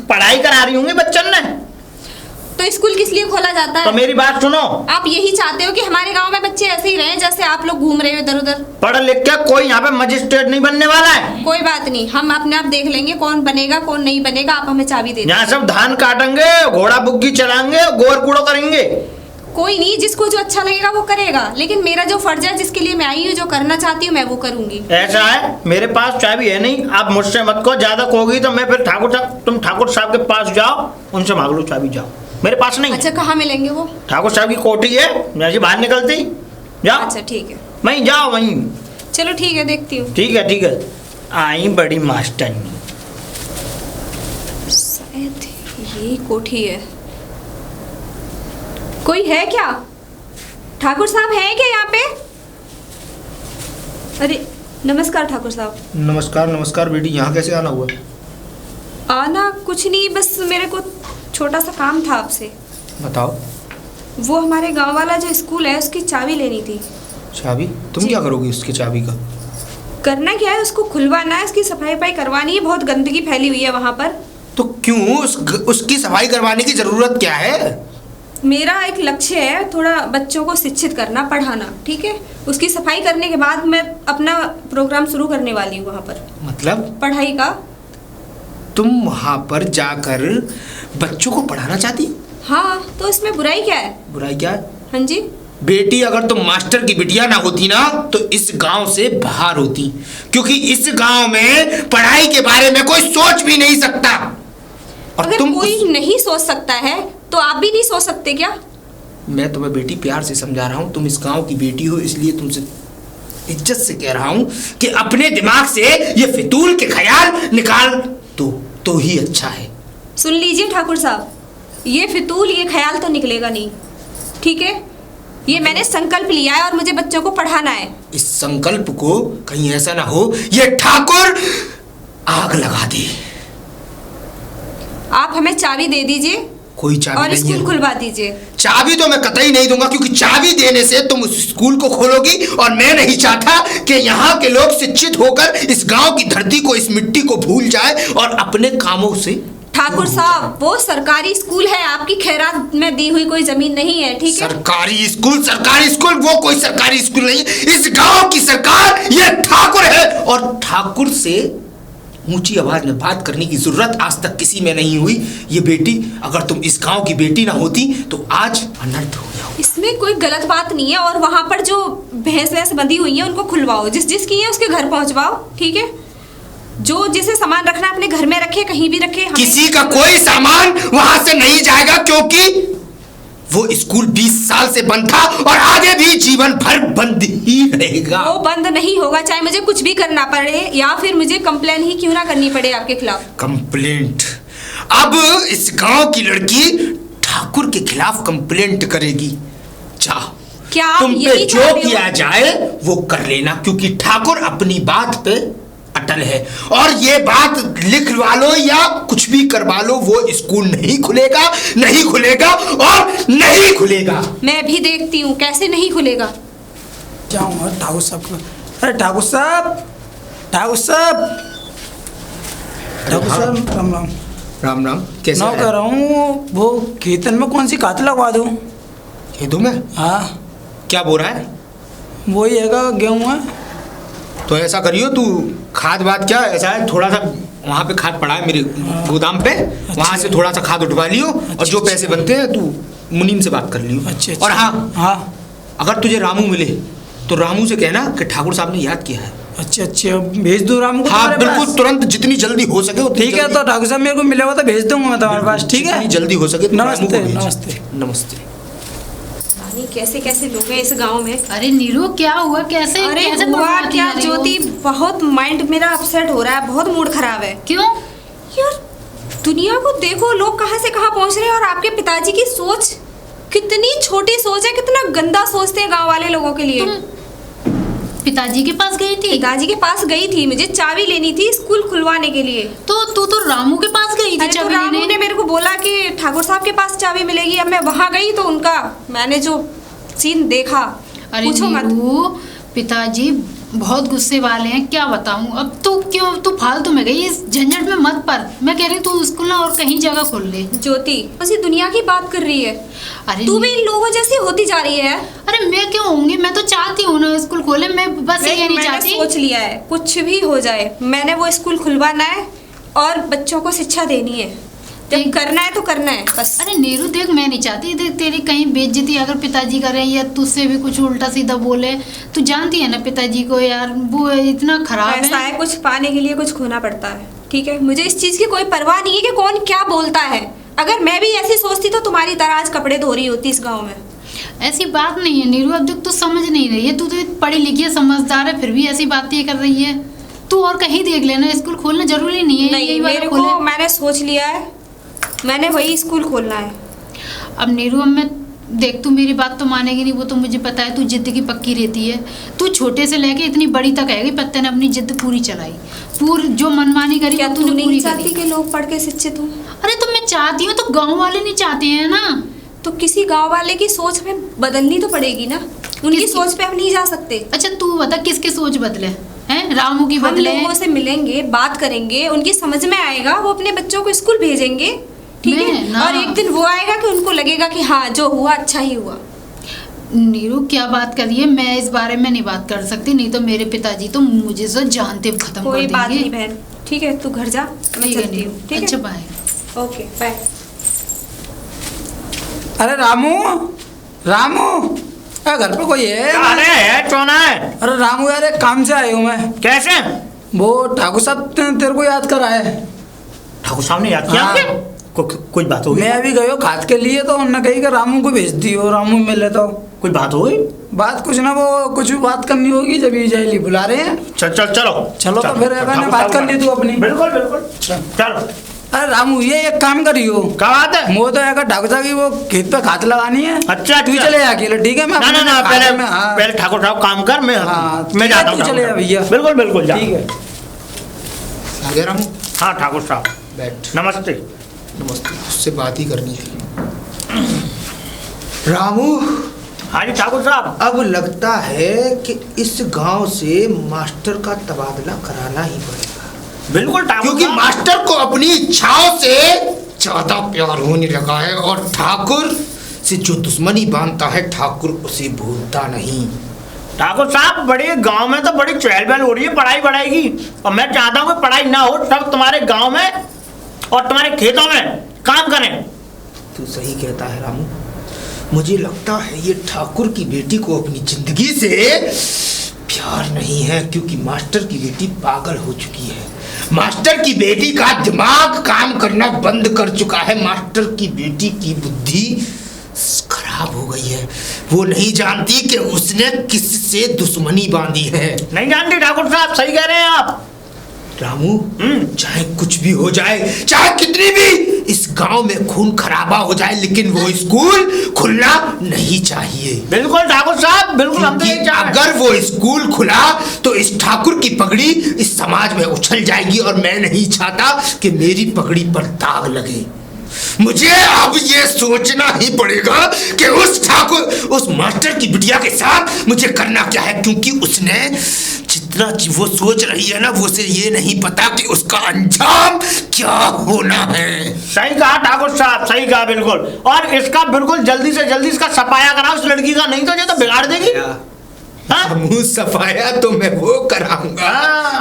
पढ़ाई करा रही होंगी बच्चन ने। तो स्कूल किस लिए खोला जाता तो है? मेरी बात सुनो, आप यही चाहते हो कि हमारे गांव में बच्चे ऐसे ही रहें जैसे आप लोग घूम रहे हो इधर उधर? पढ़ लिख के कोई यहाँ पे मजिस्ट्रेट नहीं बनने वाला है। कोई बात नहीं, हम अपने आप देख लेंगे कौन बनेगा कौन नहीं बनेगा। आप हमें चाबी दे यहाँ दीजिए। सब धान काटेंगे, घोड़ा बुग्गी चलाएंगे, गोर कूड़ो करेंगे। कोई नहीं, जिसको जो अच्छा लगेगा वो करेगा, लेकिन मेरा जो फर्ज है, जिसके लिए मैं आई हूँ, जो करना चाहती हूँ मैं वो करूंगी। ऐसा है, मेरे पास चाबी है नहीं, आप मुझसे मत कहो, ज्यादा कहोगी तो मैं फिर ठाकुर साहब, तुम ठाकुर साहब के पास जाओ, उनसे मांग लो चाबी, जाओ, मेरे पास नहीं। अच्छा, कहाँ मिलेंगे वो? ठाकुर साहब की कोठी है, जैसे बाहर निकलती जाओ। अच्छा ठीक है, वहीं जाओ, वहीं। चलो ठीक है, देखती हूँ। ठीक है ठीक है। आई बड़ी मास्टरनी। शायद यही कोठी है। कोई है क्या? ठाकुर साहब हैं क्या यहाँ पे? अरे नमस्कार ठाकुर साहब। नमस्कार नमस्कार बेटी, यहाँ कैसे आना हुआ? आना कुछ नहीं, बस मेरे को छोटा सा काम था आपसे। बताओ। वो हमारे गांव वाला जो स्कूल है उसकी चाबी लेनी थी। चाबी? तुम क्या करोगी उसकी चाबी का? करना क्या है, उसको खुलवाना है, उसकी सफाई वफाई करवानी है, बहुत गंदगी फैली हुई है वहाँ पर। तो क्यों उसकी सफाई करवाने की जरूरत क्या है? मेरा एक लक्ष्य है थोड़ा बच्चों को शिक्षित करना, पढ़ाना, ठीक है? उसकी सफाई करने के बाद मैं अपना प्रोग्राम शुरू करने वाली हूँ वहाँ पर। मतलब? पढ़ाई का। तुम वहाँ पर जाकर बच्चों को पढ़ाना चाहती? हाँ, तो इसमें बुराई क्या है? बुराई क्या है? हाँ जी। बेटी, अगर तुम मास्टर की बिटिया ना होती ना तो इस गांव से बाहर होती, क्योंकि इस गांव में पढ़ाई के बारे में कोई सोच भी नहीं सकता। और अगर तुम कोई नहीं सोच सकता है तो आप भी नहीं सोच सकते क्या? मैं तुम्हें बेटी प्यार से समझा रहा हूँ, तुम इस गांव की बेटी हो, इसलिए तुमसे इज्जत से कह रहा हूँ कि अपने दिमाग से ये फितूल के ख्याल निकाल दो तो ही अच्छा है। सुन लीजिए ठाकुर साहब, ये फितूल ये ख्याल तो निकलेगा नहीं, ठीक है? ये मैंने संकल्प लिया है और मुझे बच्चों को पढ़ाना है। इस संकल्प को कहीं ऐसा ना हो ये ठाकुर आग लगा दे। आप हमें चाबी दे दीजिए कोई चाबी और नहीं स्कूल है। खुलवा दीजिए। चाबी तो मैं कतई नहीं दूंगा, क्योंकि चाबी देने से तुम उस स्कूल को खोलोगी और मैं नहीं चाहता कि यहाँ के लोग शिक्षित होकर इस गांव की धरती को, इस मिट्टी को भूल जाए और अपने कामों से। ठाकुर साहब, वो सरकारी स्कूल है, आपकी खैरात में दी हुई कोई जमीन नहीं है, ठीक है? सरकारी स्कूल वो कोई सरकारी स्कूल नहीं, इस गांव की सरकार ये ठाकुर है। और ठाकुर से ऊंची आवाज में बात करने की जरूरत आज तक किसी में नहीं हुई। ये बेटी, अगर तुम इस गांव की बेटी ना होती तो आज अनर्थ हो गया। इसमें कोई गलत बात नहीं है। और वहाँ पर जो भैंस वैंस बंधी हुई है उनको खुलवाओ, जिसकी है उसके घर पहुँचवाओ, ठीक है? जो जिसे सामान रखना अपने घर में रखे, कहीं भी रखे। किसी का कोई सामान वहां से नहीं जाएगा, क्योंकि वो स्कूल 20 साल से बंद था और आगे भी जीवन भर बंद ही रहेगा। वो बंद नहीं होगा, चाहे मुझे कुछ भी करना पड़े या फिर मुझे कंप्लेन ही क्यों ना करनी पड़े आपके खिलाफ। कंप्लेंट? अब इस गांव की लड़की ठाकुर के खिलाफ कंप्लेंट करेगी। जाओ, क्या आप तुम पे यही जो चाहते हो? किया जाए वो कर लेना, क्योंकि ठाकुर अपनी बात पे अटल है। और ये बात लिखवा लो या कुछ भी करवा लो, वो स्कूल नहीं खुलेगा और नहीं खुलेगा। मैं भी देखती हूँ कैसे नहीं खुलेगा। जाऊँ ठाकुर साहब को। अरे ठाकुर साहब, ठाकुर साहब, ठाकुर साहब, राम राम। राम राम। कैसे मैं कह रहा हूँ वो खेतन में कौन सी खाद लगवा दूँ? खेतों में? हाँ, क्या बोल रहा है? वही है, गेहूँ है। तो ऐसा करियो, तू खाद वाद क्या, ऐसा है थोड़ा सा वहाँ पे खाद पड़ा है मेरे गोदाम पे, वहाँ से थोड़ा सा खाद उठवा लियो और जो पैसे बनते हैं तू मुनीम से बात कर लियो। अच्छा। और हाँ, अगर तुझे रामू मिले तो रामू से कहना कि ठाकुर साहब ने याद किया है। अच्छा, भेज दूँ रामू को? हाँ बिल्कुल, तुरंत जितनी जल्दी हो सके उतनी ठीक है। तो ठाकुर साहब मेरे को मिलेगा तो भेज दूंगा मैं तुम्हारे पास, ठीक है? जितनी जल्दी हो सके। नमस्ते नमस्ते नमस्ते। कैसे कैसे लोग हैं इस गांव में। अरे नीरू, क्या हुआ? कैसे अरे कैसे हुआ बर्बाद क्या कर रही हो? ज्योति, बहुत माइंड मेरा अपसेट हो रहा है, बहुत मूड खराब है। क्यों? यार दुनिया को देखो, लोग कहाँ से कहाँ पहुँच रहे हैं और आपके पिताजी की सोच कितनी छोटी सोच है, कितना गंदा सोचते हैं गांव वाले लोगों के लिए। तुम पिताजी के पास गई थी? पिताजी के पास गई थी, मुझे चाबी लेनी थी स्कूल खुलवाने के लिए। तो तू तो रामू के पास गई थी अरे तो चाबी रामू लेने? ने मेरे को बोला कि ठाकुर साहब के पास चाबी मिलेगी। अब मैं वहाँ गई तो उनका मैंने जो सीन देखा, अरे पूछो मत। नीरू, पिताजी बहुत गुस्से वाले हैं, क्या बताऊं। अब तू फालतू में गई, इस झंझट में मत पड़। मैं कह रही हूँ तू स्कूल ना और कहीं जगह खोल ले। ज्योति बस ये दुनिया की बात कर रही है, अरे तू भी इन लोगों जैसी होती जा रही है। अरे मैं क्यों होंगी, मैं तो चाहती हूँ ना स्कूल खोले, मैं बस ये नहीं चाहती। सोच लिया है कुछ भी हो जाए मैंने वो स्कूल खुलवाना है और बच्चों को शिक्षा देनी है। जब करना है तो करना है बस। अरे नीरू देख, मैं नहीं चाहती देख तेरी कहीं बेइज्जती अगर पिताजी करें या तुझसे भी कुछ उल्टा सीधा बोले। तू जानती है ना पिताजी को यार, वो इतना खराब ऐसा है कुछ पाने के लिए कुछ खोना पड़ता है, ठीक है। मुझे इस चीज की कोई परवाह नहीं है कि कौन क्या बोलता है। अगर मैं भी ऐसी सोचती तो तुम्हारी तरह आज कपड़े धो रही होती इस गाँव में। ऐसी बात नहीं है नीरू, अब देख तू समझ नहीं रही है, तू तो पढ़ी लिखी है, समझदार है, फिर भी ऐसी बातें कर रही है। तू और कहीं देख लेना, स्कूल खोलना जरूरी नहीं है। नहीं, मेरे को मैंने सोच लिया है, मैंने वही स्कूल खोलना है। अब नीरू, अब मैं देख, तू मेरी बात तो मानेगी नहीं, वो तो मुझे पता है। तू जिद की पक्की रहती है। तू छोटे से लेके इतनी बड़ी तक है, पत्ते ने अपनी जिद पूरी चलाई, जो मनमानी करी। क्या वो तू तूने नहीं पूरी चाहती करी। कि लोग पढ़ के शिक्षित हों? अरे तो मैं चाहती हूँ, तो गांव वाले नहीं चाहते हैं ना। तो किसी गांव वाले की सोच में बदलनी तो पड़ेगी ना, उनकी सोच पे हम नहीं जा सकते। अच्छा तू बता, किसकी सोच बदले हैं? रामू की हम बदले? लोगों से मिलेंगे, बात करेंगे, उनकी समझ में आएगा, वो अपने बच्चों को स्कूल भेजेंगे, ठीक है। और एक दिन वो आएगा कि उनको लगेगा कि हाँ जो हुआ अच्छा ही हुआ। नीरू क्या बात कर रही है, मैं इस बारे में नहीं बात कर सकती, नहीं तो मेरे पिताजी तो मुझे से जानते खत्म कर देंगे। कोई बात नहीं बहन, ठीक है तू घर जा, मैं चलती हूँ, ठीक है। अच्छा बाय। Okay bye. अरे रामू, रामू, घर पे कोई है? अरे कौन है? अरे रामू यार, एक काम से आया हूँ मैं। कैसे? वो ठाकुर साहब तेरे को याद कर आए। ठाकुर साहब ने याद किया? हाँ। कुछ बात हो गई? मैं अभी गयो खाद के लिए, तो उन्होंने कही कि रामू को भेज दियो, रामू मिल लेता हूँ। कोई बात हो गई? बात कुछ ना, वो कुछ भी बात करनी होगी, जब जाइली बुला रहे हैं। चलो चलो तो फिर मैंने बात कर ली तू अपनी। बिल्कुल बिल्कुल चलो। अरे रामू, ये एक काम करियो। क्या बात है? वो तो अगर ठाकुर साहब की वो खेत पे खाद लगानी है। अच्छा तू चले अकेले, ठीक है? मैं ना पहले पहले ठाकुर साहब काम कर, मैं जाता हूँ। चले भैया, बिल्कुल बिल्कुल जा। ठीक है। आ गया रामू? हाँ ठाकुर साहब बैठ। नमस्ते। नमस्ते, उससे बात ही करनी थी। रामू, हाँ जी ठाकुर साहब। अब लगता है कि इस गांव से मास्टर का तबादला कराना ही पड़ेगा। बिल्कुल ठाकुर क्योंकि साहब। मास्टर को अपनी इच्छाओं से ज्यादा प्यार होने लगा है और ठाकुर से जो दुश्मनी बांधता है ठाकुर उसे भूलता नहीं। ठाकुर साहब, बड़े गांव में तो बड़ी चहल पहल हो रही है पढ़ाई बढ़ाई की, और मैं चाहता हूँ कि पढ़ाई ना हो, सब तुम्हारे गांव में और तुम्हारे खेतों में काम करें। तू सही कहता है रामू, मुझे लगता है ये ठाकुर की बेटी को अपनी जिंदगी से प्यार नहीं है, क्योंकि मास्टर की बेटी पागल हो चुकी है। मास्टर की बेटी का दिमाग काम करना बंद कर चुका है। मास्टर की बेटी की बुद्धि खराब हो गई है। वो नहीं जानती कि उसने किससे दुश्मनी बांधी है। नहीं जानती ठाकुर साहब, सही कह रहे हैं आप। रामू, चाहे कुछ भी हो जाए, चाहे कितनी भी इस गांव में खून खराबा हो जाए, लेकिन वो स्कूल खुलना नहीं चाहिए। बिल्कुल ठाकुर साहब, बिल्कुल। हम तो यही चाह रहे हैं। अगर वो स्कूल खुला तो इस ठाकुर की पगड़ी इस समाज में उछल जाएगी, और मैं नहीं चाहता कि मेरी पगड़ी पर दाग लगे। मुझे अब ये सोचना ही पड़ेगा कि उस ठाकुर, उस मास्टर की बिटिया के साथ मुझे करना क्या है, क्योंकि उसने जितना वो सोच रही है ना, वो से ये नहीं पता कि उसका अंजाम क्या होना है। सही कहा ठाकुर साहब, सही कहा बिल्कुल। और इसका बिल्कुल जल्दी से जल्दी इसका सफाया कराओ उस लड़की का, नहीं तो ये तो बिगाड़ देगी। मुंह सफाया तो मैं वो कराऊंगा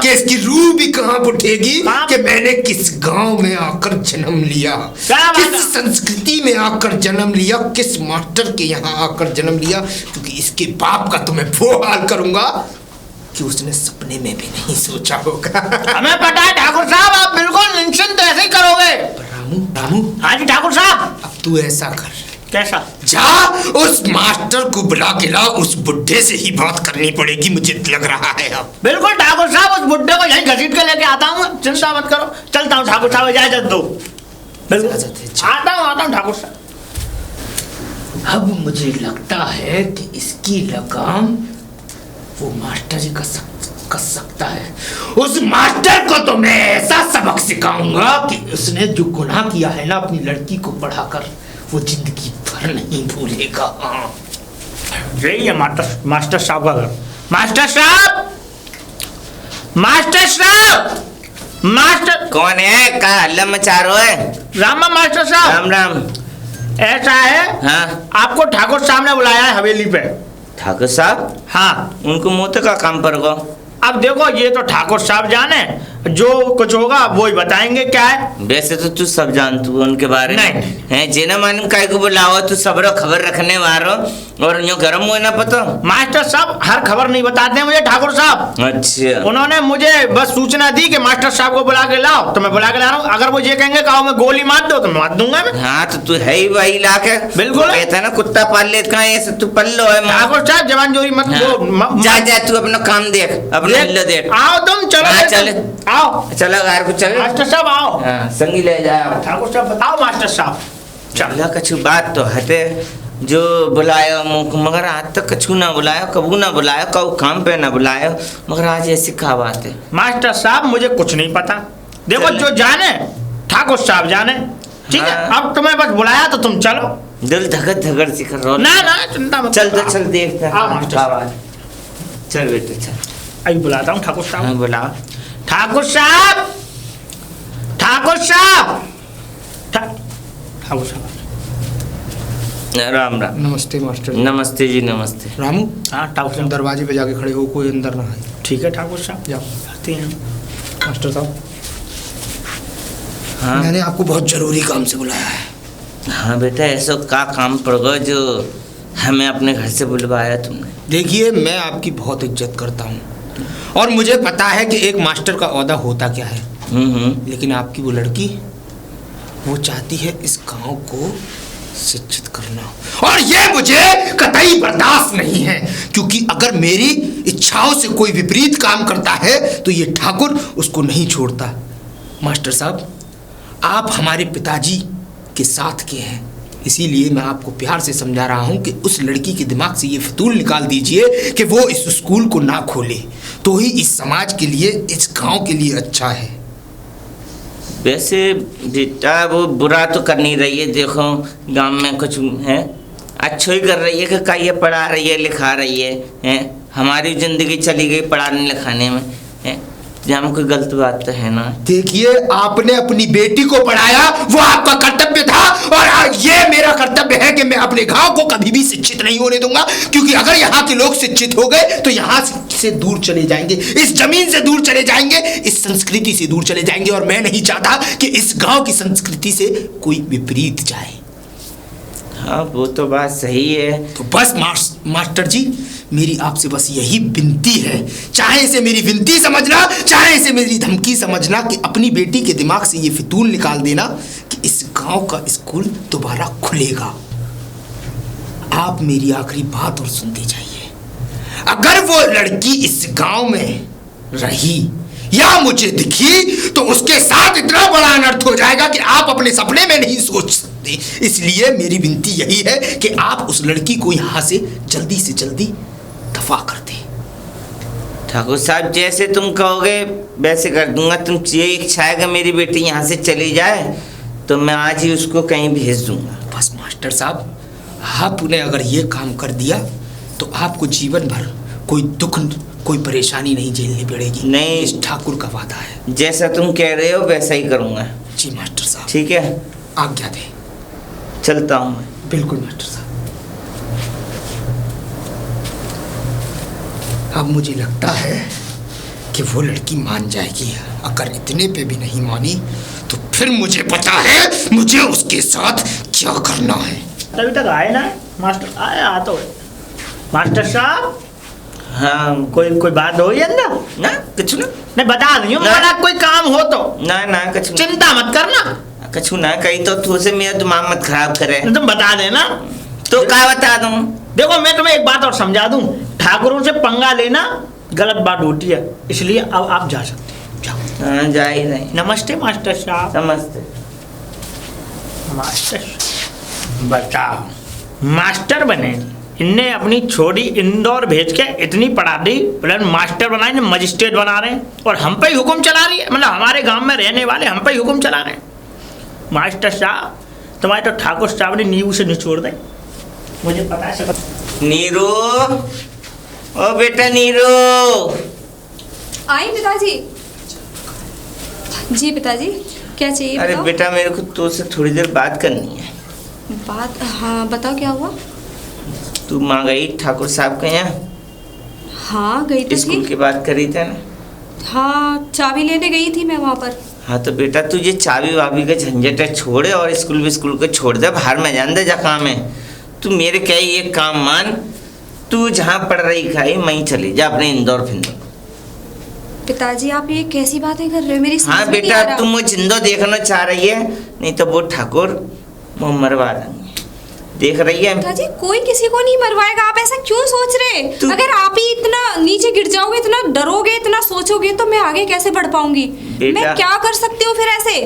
कि इसकी रूह भी कहाँ उठेगी कि मैंने किस गांव में आकर जन्म लिया, किस संस्कृति में आकर जन्म लिया, किस मास्टर के यहाँ आकर जन्म लिया। क्योंकि इसके बाप का तो मैं वो हाल करूंगा कि उसने सपने में भी नहीं सोचा होगा। हमें पता है ठाकुर साहब, आप बिल्कुल निश्चिंत ऐसे ही करोगे। रामू, हाँ जी ठाकुर साहब। अब तू ऐसा कर, कैसा? जा उस मास्टर को बुला के ला, उस बुड्ढे से ही बात करनी पड़ेगी, मुझे लग रहा है अब। बिल्कुल ठाकुर साहब, उस बुड्ढे को यहीं घसीट के लेके आता हूँ, चिंता मत करो। चलता हूँ ठाकुर साहब, इजाजत दो। आता हूँ ठाकुर साहब। अब मुझे लगता है कि इसकी लगाम वो मास्टर ही कस सकता है। उस मास्टर को तो मैं ऐसा सबक सिखाऊंगा कि उसने जो गुनाह किया है ना अपनी लड़की को पढ़ाकर, वो जिंदगी भर नहीं भूलेगा। यही है मास्टर साहब का घर। मास्टर साहब, मास्टर साहब, मास्टर कौन है? का हल्ला मचा रहे है? राम मास्टर साहब। राम राम। ऐसा है, हाँ आपको ठाकुर साहब ने बुलाया है हवेली पे। ठाकुर साहब? हाँ, उनको मुँह का काम पर गो। अब देखो ये तो ठाकुर साहब जाने, जो कुछ होगा वो ही बताएंगे क्या है। वैसे तो तू सब जानतू उनके बारे में। नहीं। हैं जेना मालूम काय को बुलाओ, तू सबरो खबर रखने वालो और यूं गरम हुए ना पता। मास्टर साहब हर खबर नहीं बताते हैं मुझे ठाकुर साहब। अच्छा। उन्होंने मुझे बस सूचना दी कि मास्टर साहब को बुला के लाओ, तो मैं बुला के ला रहा हूँ। अगर वो ये कहेंगे कहो मैं गोली मार दो तो मैं मार दूंगा मैं। हाँ तो तू है ही वही लाके। बिल्कुल। कहता है ना कुत्ता पाल ले कहाँ, ऐसे तू पल्लो है। ठाकुर साहब जवान जोरी मत हाँ। जा जा तू अपना काम देख, अपना हिल्लो देख। आओ तुम, चलो। हाँ, चले। आओ चलो घर को चल। मास्टर साहब आओ। हाँ संगी ले जाओ। ठाकुर साहब बताओ मास्टर साहब। चल कछु बात तो हटे जो बुलायो मगर आज तक कछु ना बुलायो, कबू ना बुलायो, कब काम पे ना बुलायो, मगर आज ऐसी क्या बात है? मास्टर साहब मुझे कुछ नहीं पता। देखो चले। जो जाने ठाकुर साहब जाने, ठीक है। हाँ। अब तुम्हें बस बुलाया तो तुम चलो। दिल धड़क धड़क सी कर रहा ना ना चिंता मत चल करो। तो चल देखते हैं। हाँ, मास्टर क्या बात। चल बेटे चल। अभी बुलाता हूँ ठाकुर साहब। हाँ बुला। ठाकुर साहब, ठाकुर साहब, ठाकुर साहब। राम राम। नमस्ते मास्टर जी। नमस्ते जी नमस्ते। रामू, हाँ ठाकुर तुम साहब। दरवाजे पे जाके खड़े हो, कोई अंदर ना आए। ठीक है ठाकुर साहब, जाओ। आते हैं। मास्टर साहब, हाँ मैंने आपको बहुत जरूरी काम से बुलाया है। हाँ बेटा ऐसा का काम पड़ गया जो हमें अपने घर से बुलवाया तुमने? देखिए मैं आपकी बहुत इज्जत करता हूँ और मुझे पता है कि एक मास्टर का ओहदा होता क्या है, लेकिन आपकी वो लड़की वो चाहती है इस गांव को शिक्षित करना, और ये मुझे कतई बर्दाश्त नहीं है, क्योंकि अगर मेरी इच्छाओं से कोई विपरीत काम करता है तो ये ठाकुर उसको नहीं छोड़ता। मास्टर साहब, आप हमारे पिताजी के साथ के हैं, इसीलिए मैं आपको प्यार से समझा रहा हूं कि उस लड़की के दिमाग से ये फितूल निकाल दीजिए कि वो इस स्कूल को ना खोले, तो ही इस समाज के लिए, इस गांव के लिए अच्छा है। वैसे बेटा वो बुरा तो कर नहीं रही है, देखो गांव में कुछ है अच्छा ही कर रही है कि ये पढ़ा रही है लिखा रही है, हमारी जिंदगी चली गई पढ़ाने लिखाने में है, जहाँ कोई गलत बात तो है ना। देखिए आपने अपनी बेटी को पढ़ाया, वो आपका कर्तव्य था, और ये मेरा कर्तव्य है कि मैं अपने गांव को कभी भी शिक्षित नहीं होने दूंगा, क्योंकि अगर यहाँ के लोग शिक्षित हो गए तो यहाँ से दूर चले जाएंगे, इस जमीन से दूर चले जाएंगे, इस संस्कृति से दूर चले जाएंगे, और मैं नहीं चाहता कि इस गांव की संस्कृति से कोई विपरीत जाए। हाँ वो तो बात सही है। तो बस मास्टर जी, मेरी आपसे बस यही विनती है, चाहे इसे मेरी विनती समझना, चाहे इसे मेरी धमकी समझना, कि अपनी बेटी के दिमाग से ये फितूल निकाल देना कि इस गांव का स्कूल दोबारा खुलेगा। आप मेरी आखिरी बात और सुनते जाइए, अगर वो लड़की इस गांव में रही या मुझे दिखी तो उसके साथ इतना बड़ा अनर्थ हो जाएगा कि आप अपने सपने में नहीं सोच सकते। इसलिए मेरी विनती यही है कि आप उस लड़की को यहाँ से जल्दी दफा कर दें। ठाकुर साहब जैसे तुम कहोगे वैसे कर दूंगा। तुम ये इच्छा है कि मेरी बेटी यहाँ से चली जाए तो मैं आज ही उसको कहीं भेज दूंगा। बस मास्टर साहब, आपने अगर ये काम कर दिया तो आपको जीवन भर कोई दुख, कोई परेशानी नहीं झेलनी पड़ेगी। नहीं, इस ठाकुर का वादा है। जैसा तुम कह रहे हो वैसा ही करूँगा। जी मास्टर साहब, ठीक है, आज्ञा दें। चलता हूँ मैं। बिल्कुल मास्टर साहब। अब मुझे लगता है कि वो लड़की मान जाएगी, अगर इतने पे भी नहीं मानी तो फिर मुझे पता है मुझे उसके साथ क्या करना है। अभी तक आए ना मास्टर? आए आ तो मास्टर साहब। हाँ कोई बात हो या ना? ना कुछ ना, नहीं बता रही हूँ, ना। मगर कोई काम हो तो ना ना कुछ चिंता मत करना। कछु ना कही तो तू से मेरा दिमाग मत खराब करे। तुम बता देना। तो क्या बता दूं? देखो मैं तुम्हें एक बात और समझा दूं, ठाकुरों से पंगा लेना गलत बात होती है, इसलिए अब आप जा सकते हैं, जाओ। हाँ जा ही नहीं। नमस्ते मास्टर साहब। नमस्ते। मास्टर बताओ, मास्टर बने इनने अपनी छोटी इंदौर भेज के इतनी पढ़ा दी, प्लस मास्टर बनाए, मजिस्ट्रेट बना रहे हैं, और हम पे ही हुक्म चला रही है, मतलब हमारे गांव में रहने वाले हम पे ही हुक्म चला रहे हैं। मास्टर साहब तुम्हारे तो ठाकुर साहब ने नींव से निचोड़ दे, मुझे पता है। नीरू, ओ बेटा नीरू, आई पिताजी। जी पिताजी, क्या चाहिए अरे बताओ? बेटा मेरे को तुझसे थोड़ी देर बात करनी है। बात, हाँ बताओ क्या हुआ? तू माँ गई ठाकुर साहब के यहाँ? हाँ गई तो स्कूल थी। की बात करी थी ना? हाँ चाबी लेने गई थी मैं वहाँ पर। हाँ तो बेटा तू ये चाबी वाबी का झंझट है छोड़े और स्कूल को छोड़ दे, बाहर में जान दे जा काम है। तू मेरे कहे ये काम मान, तू जहाँ पढ़ रही खाई वहीं चली जा अपने इंदौर फिंदौर। पिताजी आप ये कैसी बातें कर रहे हो? मेरी समझ हाँ में नहीं बेटा आ रहा। तुम वो जिंदो देखना चाह रही है, नहीं तो वो ठाकुर वो मरवा देंगे। देख रही है? पिताजी कोई किसी को नहीं मरवाएगा, आप ऐसा क्यों सोच रहे हैं? तू- अगर आप ही इतना नीचे गिर जाओगे, इतना डरोगे, इतना सोचोगे तो मैं आगे कैसे बढ़ पाऊंगी? बेटा- मैं क्या कर सकती हूँ फिर ऐसे?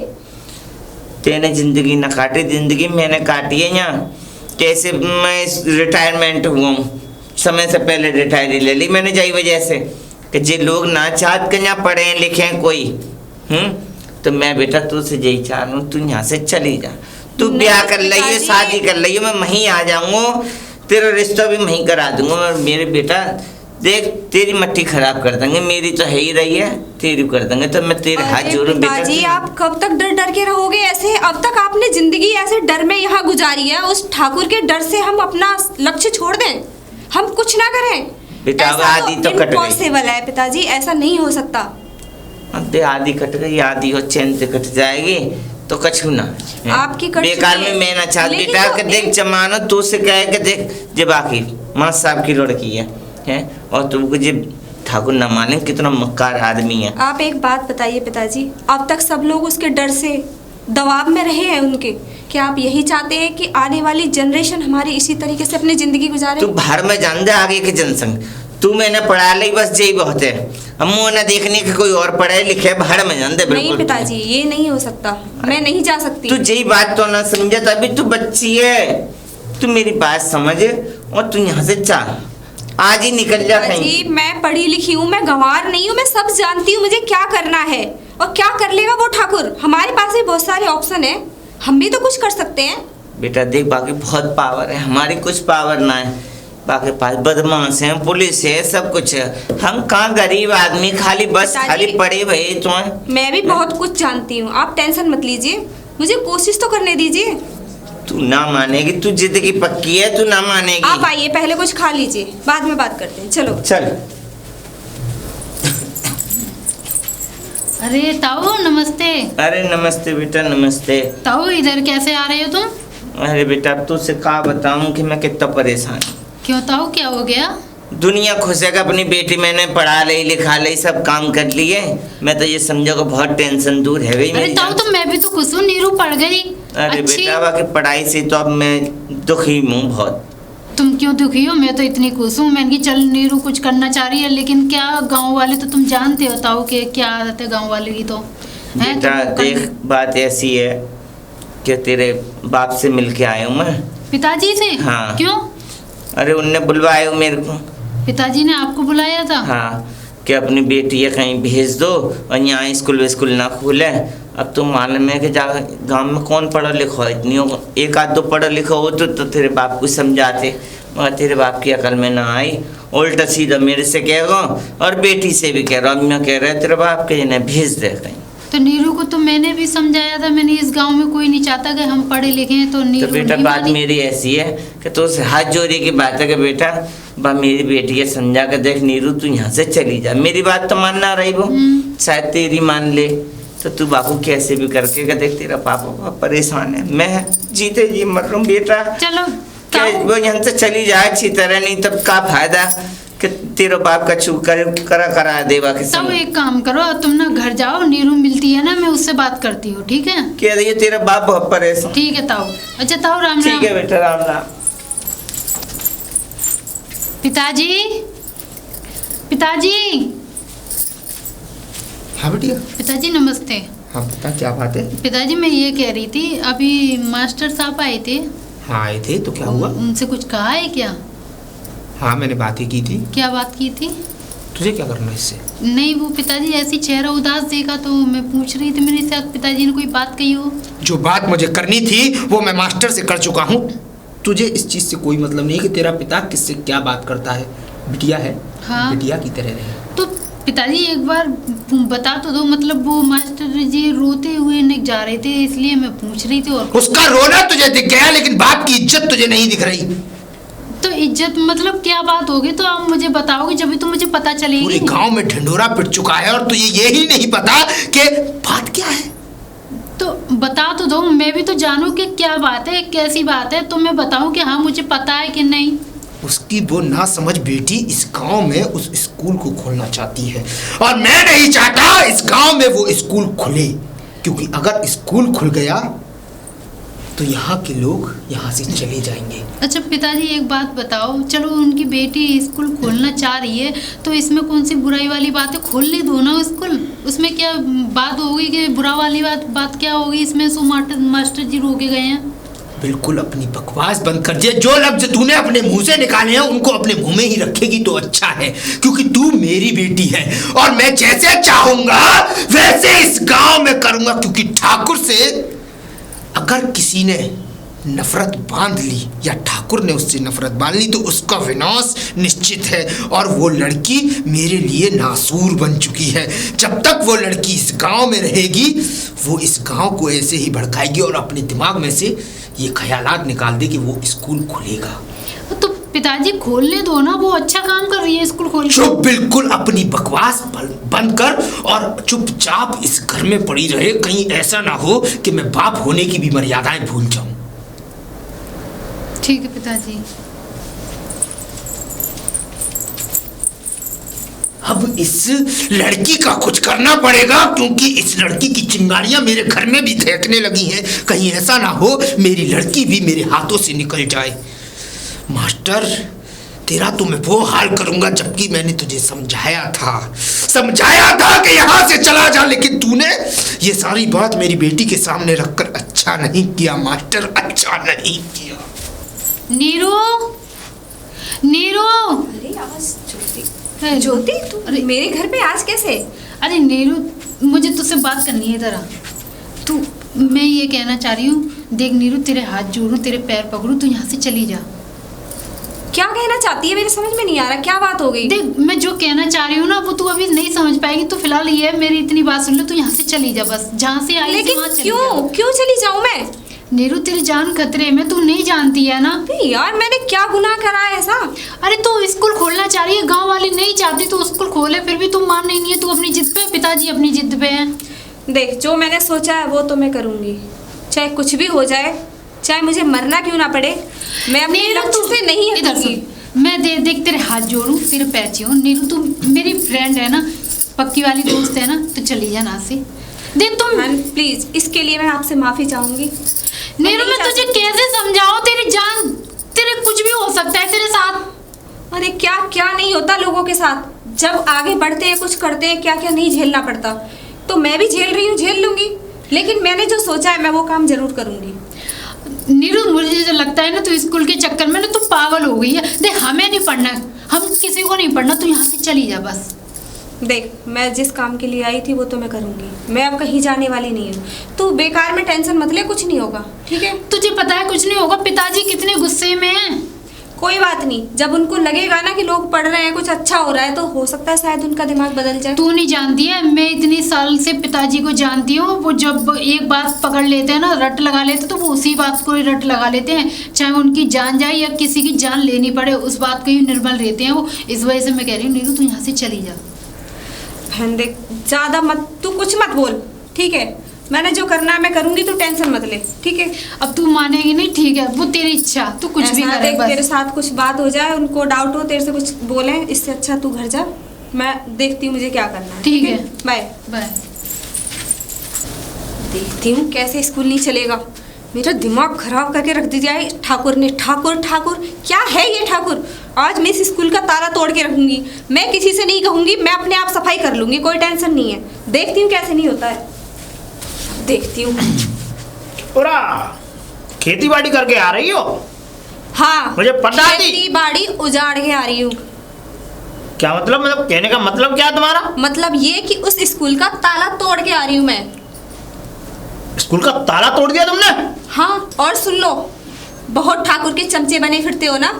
तेने जिंदगी न काटी, जिंदगी मैंने काटी है यहाँ। कैसे मैं रिटायरमेंट हुआ हूँ, समय से पहले रिटायरी ले ली मैंने यही वजह से कि जे लोग ना चाहत के यहाँ पढ़े लिखे कोई। तो मैं बेटा तुझसे यही चाह रहा हूँ, तू यहाँ से चली जा। तू नहीं ब्याह कर लियो, पिताजी। शादी कर लियो, मैं वहीं आ जाऊँगा, तेरा रिश्ता भी वहीं करा दूंगा। और मेरे बेटा देख तेरी मट्टी खराब कर देंगे, मेरी तो है ही रही है, तेरी कर देंगे। तो मैं तेरे हाथ अरे जोड़ूं बेटा। पिताजी आप कब तक डर डर के रहोगे ऐसे? अब तक आपने जिंदगी ऐसे डर में यहाँ गुजारी है, उस ठाकुर के डर से हम अपना लक्ष्य छोड़ दें, हम कुछ ना करें? बेटा, अब आदि तो कट गई। इम्पॉसिबल है पिताजी, ऐसा नहीं हो सकता। अब आधी कट गई, आधी और चैन से कट जाएगी तो कछु ना है। आपकी कट बेकार चुकी है। में मैं ना चाह लेकिन बेटा तो कि देख जमानो तू से कहे कि देख जे बाकी माँ साहब की लड़की है और तुमको जे ठाकुर न माने कितना मक्कार आदमी है। आप एक बात बताइए पिताजी, अब तक सब लोग उसके डर से दबाव में रहे हैं उनके, क्या आप यही चाहते हैं कि आने वाली जनरेशन हमारी इसी तरीके से अपनी जिंदगी गुजारे? तू बाहर में जान दे आगे के जनसंग, तू मैंने पढ़ा ली बस यही बहुत है। हम ना देखने के कोई और पढ़े लिखे बाहर में जान दे। नहीं बिल्कुल पिताजी ये नहीं हो सकता, मैं नहीं जा सकती। तू यही बात तो ना समझे, तभी तू बच्ची है। तू मेरी बात समझ और तू यहाँ से जा, आज ही निकल जा कहीं। पिताजी मैं पढ़ी लिखी हूँ, मैं गंवार नहीं हूँ, मैं सब जानती हूँ मुझे क्या करना है और क्या कर लेगा वो ठाकुर। हमारे पास भी बहुत सारे ऑप्शन है, हम भी तो कुछ कर सकते हैं। बेटा देख बाकी बहुत पावर है, हमारी कुछ पावर ना है। बाकी पास बदमाश है, पुलिस है, सब कुछ है। हम कहाँ गरीब आदमी खाली बस पिताजी, खाली पड़े भाई तो। मैं भी बहुत कुछ जानती हूँ, आप टेंशन मत लीजिए, मुझे कोशिश तो करने दीजिए। तू ना मानेगी, तू जिद की पक्की है, तू ना मानेगी। आप आइए पहले कुछ खा लीजिए, बाद में बात करते हैं, चलो। चल। अरे ताऊ नमस्ते। अरे नमस्ते बेटा नमस्ते। ताऊ इधर कैसे आ रहे हो तुम? अरे बेटा अब तुझसे कहा बताऊं कि मैं कितना परेशान हूँ। क्यों ताऊ क्या हो गया? दुनिया खुश है कि अपनी बेटी मैंने पढ़ा ली लिखा ली सब काम कर लिए। मैं तो ये समझो कि बहुत टेंशन दूर है गई अरे मेरी ताऊ जान। तो मैं भी तो खुश हूँ, नीरू पढ़ गई। अरे अच्छी। बेटा बाकी पढ़ाई से तो अब मैं दुखी हूँ बहुत। तुम क्यों दुखी हो? मैं तो इतनी खुश हूँ। मैंने कि चल नीरू कुछ करना चाह रही है, लेकिन क्या गांव वाले तो तुम जानते हो ताऊ के क्या आदत है गांव वाले की तो हैं, बेटा तो वो कर- देख बात ऐसी है कि तेरे बाप से मिल के आया हूँ मैं। पिताजी से? हाँ। क्यों? अरे उनने बुलवाया हूँ मेरे को। पिताजी ने आपको बुलाया था? हाँ कि अपनी बेटी है कहीं भेज दो और यहाँ स्कूल ना खोले। अब तो मालूम है कि जा गांव में कौन पढ़ा लिखा हो, इतनी एक आध दो पढ़ा लिखा हो तो तेरे बाप को समझाते, मगर तेरे बाप की अकल में ना आई। उल्टा सीधा मेरे से कह रहा और बेटी से भी कह रहा। अब मैं कह रहा तेरे बाप के जिन्हें भेज दे कहीं। तो नीरू को तो मैंने भी समझाया था, मैंने इस गांव में कोई नहीं चाहता कि हम पढ़े लिखे हैं, तो नीरू तो बेटा नहीं बात मानी। मेरी ऐसी है कि तो उसे हाथ जोड़े की बात है कि बेटा बा मेरी बेटी है समझा कर देख नीरू तू यहाँ से चली जा। मेरी बात तो मानना रही वो, शायद तेरी मान ले। तो तू बापू कैसे भी करके कि देख तेरा पापा बहुत परेशान है, मैं जीते जी मर रहा हूँ बेटा। चलो क्या ताऊ, वो यहाँ से चली जाए अच्छी तरह, नहीं तब का फायदा कि तेरा बाप का छू करा देवा के ताऊ एक काम करो, तुम ना घर जाओ, नीरू मिलती है ना, मैं उससे बात करती हूँ, ठीक है? कह रही है तेरा बाप बहुत परेशान। ठीक है ताऊ। अच्छा ताऊ राम राम। ठीक है बेटा राम राम। पिताजी, पिताजी, हाँ बेटिया। पिताजी नमस्ते। हाँ बता क्या बात है। पिताजी मैं ये कह रही थी, अभी मास्टर साहब आए थे, हाँ आए थे तो क्या हुआ। उनसे कुछ कहा है क्या? हाँ मैंने बात ही की थी। क्या बात की थी? तुझे क्या करना है इससे। नहीं वो पिताजी ऐसी चेहरा उदास देखा तो मैं पूछ रही थी, मेरे साथ पिताजी ने कोई बात कही हो? जो बात मुझे करनी थी वो मैं मास्टर से कर चुका हूँ। तुझे इस चीज़ से कोई मतलब नहीं कि तेरा पिता किससे क्या बात करता है। बिटिया है, हाँ। बिटिया की तरह रहे। तो पिताजी एक बार बता तो दो, मतलब वो मास्टर जी रोते हुए नहीं जा रहे थे, इसलिए मैं पूछ रही थी। और उसका रोना तुझे दिख गया, लेकिन बाप की इज्जत तुझे नहीं दिख रही। तो इज्जत मतलब क्या बात होगी, तो आप मुझे बताओगे जब भी तो मुझे पता चलेगी। पूरे गांव में ढिंढोरा पिट चुका है और तुझे ये ही नहीं पता कि बात क्या है। तो बता तो दो, मैं भी तो जानूं कि क्या बात है, कैसी बात है, तो मैं बताऊं कि हाँ मुझे पता है कि नहीं। उसकी वो ना समझ बेटी इस गांव में उस स्कूल को खोलना चाहती है और मैं नहीं चाहता इस गांव में वो स्कूल खुले, क्योंकि अगर स्कूल खुल गया तो यहाँ के लोग यहाँ से चले जाएंगे। अच्छा पिताजी एक बात बताओ, चलो उनकी बेटी स्कूल खोलना चाह रही है तो इसमें कौन सी बुराई वाली बात है, खोलने दो ना स्कूल। उसमें क्या बात होगी कि बुरा वाली बात क्या होगी इसमें? सो मास्टर जी रोके गए हैं। बिल्कुल अपनी बकवास बंद कर दिया। जो लफ्ज तूने अपने मुंह से निकाले हैं उनको अपने मुंह में ही रखेगी तो अच्छा है, क्योंकि तू मेरी बेटी है और मैं जैसे चाहूंगा वैसे इस गांव में करूंगा। क्योंकि ठाकुर से अगर किसी ने नफरत बांध ली या ठाकुर ने उससे नफरत बांध ली तो उसका विनाश निश्चित है। और वो लड़की मेरे लिए नासूर बन चुकी है। जब तक वो लड़की इस गांव में रहेगी वो इस गांव को ऐसे ही भड़काएगी और अपने दिमाग में से ये ख्यालात निकाल दे कि वो स्कूल खुलेगा। तो पिताजी खोलने दो ना, वो अच्छा काम कर रही है स्कूल खोल। चुप, बिल्कुल अपनी बकवास बंद कर और चुपचाप इस घर में पड़ी रहे। कहीं ऐसा ना हो कि मैं बाप होने की भी मर्यादाएं भूल जाऊं। ठीक है पिताजी। अब इस लड़की का कुछ करना पड़ेगा, क्योंकि इस लड़की की चिंगारियां मेरे घर में भी फेंकने लगी हैं। कहीं ऐसा ना हो मेरी लड़की भी मेरे हाथों से निकल जाए। मास्टर तेरा तो मैं वो हाल करूंगा जबकि मैंने तुझे समझाया था कि यहाँ से चला जा, लेकिन तूने ये सारी बात मेरी बेटी के सामने रखकर अच्छा नहीं किया मास्टर, अच्छा नहीं किया। नीरू, नीरू। अरे आवाज ज्योति तू अरे मेरे घर पे आज कैसे? अरे नीरू मुझे तुझसे बात करनी है जरा। तू, मैं ये कहना चाह रही हूँ, देख नीरू तेरे हाथ जोड़ूं, तेरे पैर पकड़ूं, तू यहाँ से चली जा। क्या कहना चाहती है? मेरे समझ में नहीं आ रहा, क्या बात हो गई? देख मैं जो कहना चाह रही हूँ ना वो तू अभी नहीं समझ पाएगी। तो फिलहाल ये है, मेरी इतनी बात सुन ले, तू यहाँ से चली जा बस, जहाँ से आई लेकिन वहाँ चली क्यों जा। क्यों चली जाऊं मैं? नीरू तेरी जान खतरे में, तू नहीं जानती है ना। यार मैंने क्या गुनाह करा है ऐसा? अरे तू स्कूल खोलना चाह रही है, गांव वाले नहीं चाहती तो स्कूल खोले, फिर भी तू मान नहीं है। तू अपनी जिद पे, पिताजी अपनी जिद पे हैं। देख जो मैंने सोचा है वो तो मैं करूंगी, चाहे कुछ भी हो जाए, चाहे मुझे मरना क्यों ना पड़े, मैं अपने नीरू लक्ष्य से नहीं इधर हटूंगी। सुन, मैं देख तेरे हाथ जोड़ूं, तेरे पैर छूऊं। नीरू तू मेरी फ्रेंड है ना, पक्की वाली दोस्त है ना, तो चली जा ना से। देख तुम प्लीज इसके लिए मैं आपसे माफी चाहूंगी। नीरू मैं तुझे कैसे समझाऊं, तेरी जान, तेरे कुछ भी हो सकता है तेरे साथ। अरे क्या क्या नहीं होता लोगों के साथ, जब आगे बढ़ते हैं कुछ करते हैं, क्या क्या नहीं झेलना पड़ता। तो मैं भी झेल रही हूँ, झेल लूंगी, लेकिन मैंने जो सोचा है मैं वो काम जरूर करूंगी। नीरू मुझे जो लगता है ना तू स्कूल के चक्कर में ना तू पागल हो गई है। देख हमें नहीं पढ़ना, हम किसी को नहीं पढ़ना, तू यहाँ से चली जा बस। देख मैं जिस काम के लिए आई थी वो तो मैं करूंगी, मैं अब कहीं जाने वाली नहीं हूँ। तू बेकार में टेंशन मत ले, कुछ नहीं होगा, ठीक है? तुझे पता है कुछ नहीं होगा, पिताजी कितने गुस्से में हैं। कोई बात नहीं, जब उनको लगेगा ना कि लोग पढ़ रहे हैं, कुछ अच्छा हो रहा है, तो हो सकता है शायद उनका दिमाग बदल जाए। तू नहीं जानती है, मैं इतनी साल से पिताजी को जानती हूँ। वो जब एक बात पकड़ लेते हैं ना, रट लगा लेते, तो वो उसी बात को ही रट लगा लेते हैं, चाहे उनकी जान जाए या किसी की जान लेनी पड़े, उस बात को ही निर्बल रहते हैं वो। इस वजह से मैं कह रही हूँ नीरू तू यहाँ से चली जा। बहन देख ज्यादा मत, तू कुछ मत बोल, ठीक है? मैंने जो करना है मैं करूंगी, तू टेंशन मत ले, ठीक है? अब तू मानेगी नहीं, ठीक है, वो तेरी इच्छा, तू कुछ भी ऐसा करे देख, बस। तेरे साथ कुछ बात हो जाए, उनको डाउट हो, तेरे से कुछ बोले, इससे अच्छा तू घर जा, मैं देखती हूँ मुझे क्या करना है। ठीक है, बाय बाय। देखती हूँ कैसे स्कूल नहीं चलेगा, मेरा दिमाग खराब करके रख दिया है ठाकुर ने। ठाकुर ठाकुर क्या है ये ठाकुर? आज मैं इस स्कूल का ताला तोड़ के रखूंगी, मैं किसी से नहीं कहूंगी, मैं अपने आप सफाई कर लूंगी, कोई टेंशन नहीं है। देखती हूँ कैसे नहीं होता है, देखती हूँ। पूरा खेती बाड़ी करके आ रही हो? हाँ मुझे पता नहीं। खेती बाड़ी उजाड़ के आ रही हूँ। क्या मतलब कहने का मतलब क्या है तुम्हारा? मतलब ये कि उस स्कूल का ताला तोड़ के आ रही हूँ मैं। स्कूल का ताला तोड़ दिया तुमने? हाँ, और सुन लो, बहुत ठाकुर के चमचे बने फिरते हो ना,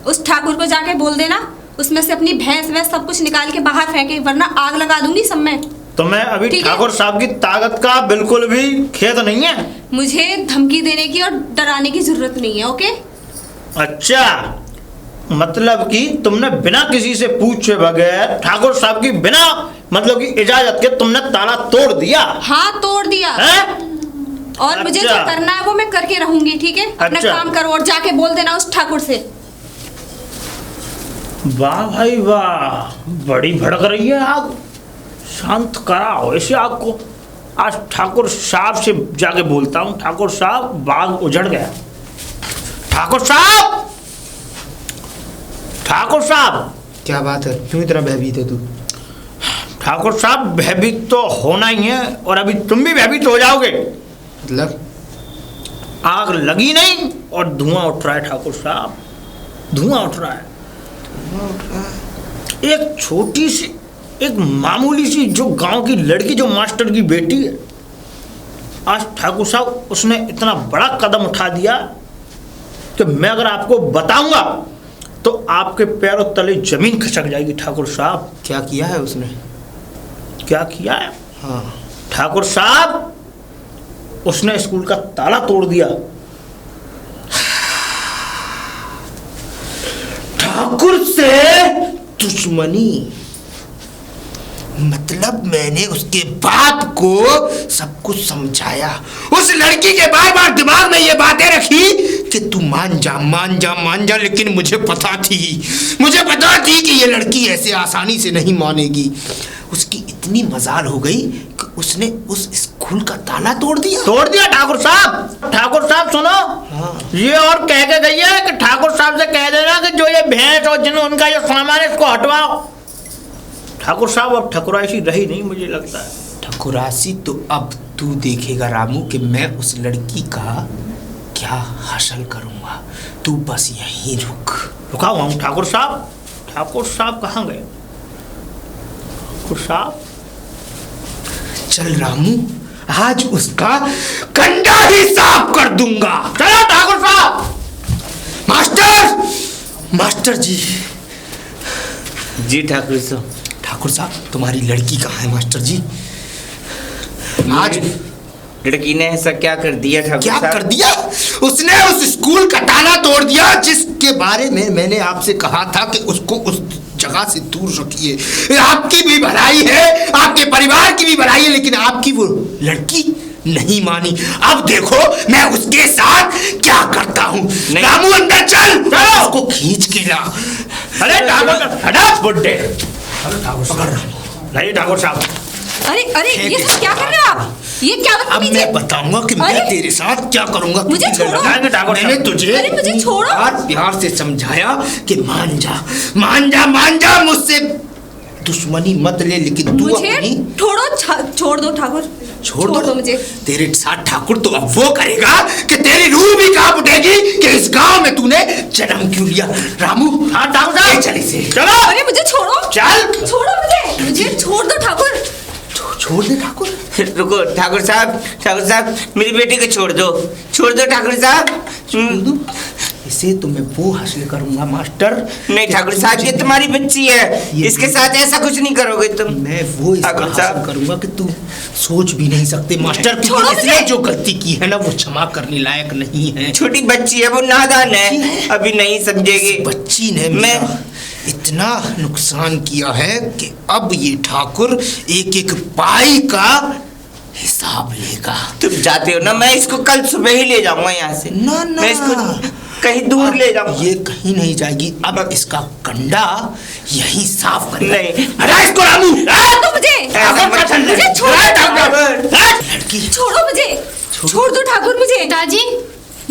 उस ठाकुर को जाके बोल देना उसमें से अपनी भैंस वैंस सब कुछ निकाल के बाहर फेंके, वरना आग लगा दूंगी सब में। तो मैं अभी ठीक है। ठाकुर साहब की ताकत का बिल्कुल भी खेत नहीं है। मुझे धमकी देने की और डराने की जरूरत नहीं है, ओके? अच्छा, मतलब कि तुमने बिना किसी से पूछे बगैर ठाकुर साहब की बिना मतलब की इजाजत के तुमने ताला तोड़ दिया हाँ, तोड़ दिया है? और मुझे जो अच्छा। करना है वो मैं करके रहूंगी, ठीक है? अपना अच्छा। काम करो और जाके बोल देना उस ठाकुर से। वाह भाई वाह, बड़ी भड़क रही है आग। शांत कराओ इसे आग को। आज ठाकुर साहब से जाके बोलता हूँ। ठाकुर साहब, बाग उजड़ गया। ठाकुर साहब, ठाकुर साहब। क्या बात है, क्यों इतना भयभीत है तू? ठाकुर साहब, भयभीत तो होना ही है, और अभी तुम भी भयभीत हो जाओगे। मतलब आग लगी नहीं और धुआं उठ रहा है ठाकुर साहब, धुआं उठ रहा है। एक छोटी सी, एक मामूली सी जो गांव की लड़की, जो मास्टर की बेटी है, आज ठाकुर साहब उसने इतना बड़ा कदम उठा दिया कि मैं अगर आपको बताऊंगा तो आपके पैरों तले जमीन खिसक जाएगी। ठाकुर साहब, क्या किया है उसने? क्या किया है? हाँ, ठाकुर साहब, उसने स्कूल का ताला तोड़ दिया। ठाकुर से दुश्मनी, मतलब मैंने उसके बाप को सब कुछ समझाया। उस लड़की के बार बार दिमाग में ये बातें रखी कि तू मान जा मान जा मान जा, लेकिन मुझे पता थी कि ये लड़की ऐसे आसानी से नहीं मानेगी। उसकी इतनी मजाल हो गई कि उसने उस स्कूल का ताला तोड़ दिया। ठाकुर साहब, ठाकुर साहब सुनो। हाँ। ये और कह के गई है कि ठाकुर साहब से कह देना कि जो ये भैंस और जिन उनका ये सामान है इसको हटवाओ। ठाकुर साहब, अब ठकुरासी रही नहीं मुझे लगता है। ठकुरासी तो अब तू देखेगा रामू कि मैं उस लड़की का क्या हासिल करूंगा। तू बस यहीं रुका हुआ हूँ। ठाकुर साहब, ठाकुर साहब कहाँ गए? ठाकुर साहब, चल रामू, आज उसका कंडा ही साफ कर दूंगा। चलो ठाकुर साहब। मास्टर जी। जी ठाकुर साहब। ठाकुर साहब, तुम्हारी लड़की कहाँ है मास्टर जी? आज लड़की ने ऐसा क्या कर दिया ठाकुर क्या साहब? कर दिया? उसने उस स्कूल का ताला तोड़ दिया जिसके बारे में मैंने आपसे कहा था कि उसको उस जगह से दूर रखिए। आपकी भी भलाई है, आपके परिवार की भी भलाई है, लेकिन आपकी वो लड़की नहीं मानी। अब देखो मैं उसके साथ क्या करता हूँ। रामू अंदर चल, उसको खींच के ला। अरे ठाकुर, हटा बुड्ढे। पकड़। नहीं ठाकुर साहब। अरे अरे, ये सब क्या कर रहे हो आप? ये क्या अब बदतमीजी मैं है? बताऊंगा कि मैं अरे! तेरे साथ क्या करूंगा। मुझे क्योंकि छोड़ो। मैंने तुझे अरे मुझे छोड़ो। प्यार से समझाया कि मान जा मुझसे दुश्मनी मत ले, लेकिन तू मुझे अपनी छोड़ दो ठाकुर, छोड़ दो मुझे। तेरे साथ ठाकुर तो अब वो करेगा कि तेरी रूह भी कांप उठेगी कि इस गांव में तूने जन्म क्यों लिया। रामू, हाँ ठाकुर साहब, चल इसे। चलो। अरे मुझे छोड़ो, चल। छोड़ो मुझे छोड़ दो ठाकुर। छोड़ दे ठाकुर। रुको ठाकुर साहब, मेरी बेटी को छोड़ दो ठाकुर साहब। इसे तो मैं वो हासिल करूंगा मास्टर। नहीं ठाकुर साहब, ये तुम्हारी बच्ची है, इसके साथ ऐसा कुछ नहीं करोगे तुम। मैं वो इसका ठाकुर हासिल साहब। करूंगा कि तू सोच भी नहीं सकते मास्टर, छोड़ो क्योंकि इसने मुझे। जो गलती की है ना वो क्षमा करने लायक नहीं है। छोटी बच्ची है, वो नादान है, अभी नहीं समझेगी। इस बच्ची ने मैं- मेरा इतना नुकसान किया है कि अब ये ठाकुर एक एक पाई का हिसाब लेगा। तुम जाते हो ना, मैं इसको कल सुबह ही ले जाऊंगा यहाँ से। ना मैं इसको कहीं दूर ले जाऊंगा। ये कहीं नहीं जाएगी। अब इसका कंडा यही साफ करेगा। नहीं। हटा इसको रामू। तो मुझे छोड़ो, लड़की छोड़ो मुझे, छोड़ दो ठाकुर मुझे। पिताजी,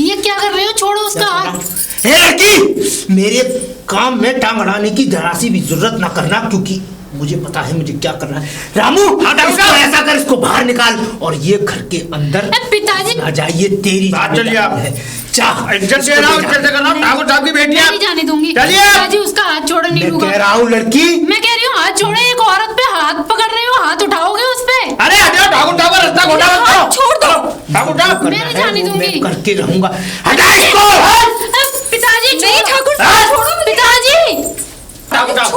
ये क्या कर रहे हो? छोड़ो उसका हाथ। हे लड़की, मेरे काम में टांग अड़ाने की जरा सी भी जरूरत ना करना, क्योंकि मुझे पता है मुझे क्या करना है। रामू, इसको ऐसा कर, इसको बाहर निकाल और ये घर के अंदर पिताजी, ना जाइए। तेरी बात चलिए आप। इज्जत से रहो, इज्जत से करना। ठाकुर साहब की बेटी नहीं जाने दूंगी। चलिए। पिताजी, उसका हाथ छोड़ो, नहीं मैं लूंगा। कह रहा हूँ लड़की, मैं कह रही हूँ हाथ छोड़ो। एक औरत पे हाथ पकड़ रहे हो, हाथ उठाओगे उस पे? अरे हटाओ ठाकुर साहब, रास्ता खोटा मत करो। छोड़ दो। ठाकुर साहब, मैं नहीं जाने वो मैं दूंगी। करके रहूंगा। हटा इसको। पिताजी, नहीं छोड़ो। ठाकुर साहब, छोड़ो मुझे। पिताजी, ठाकुर साहब,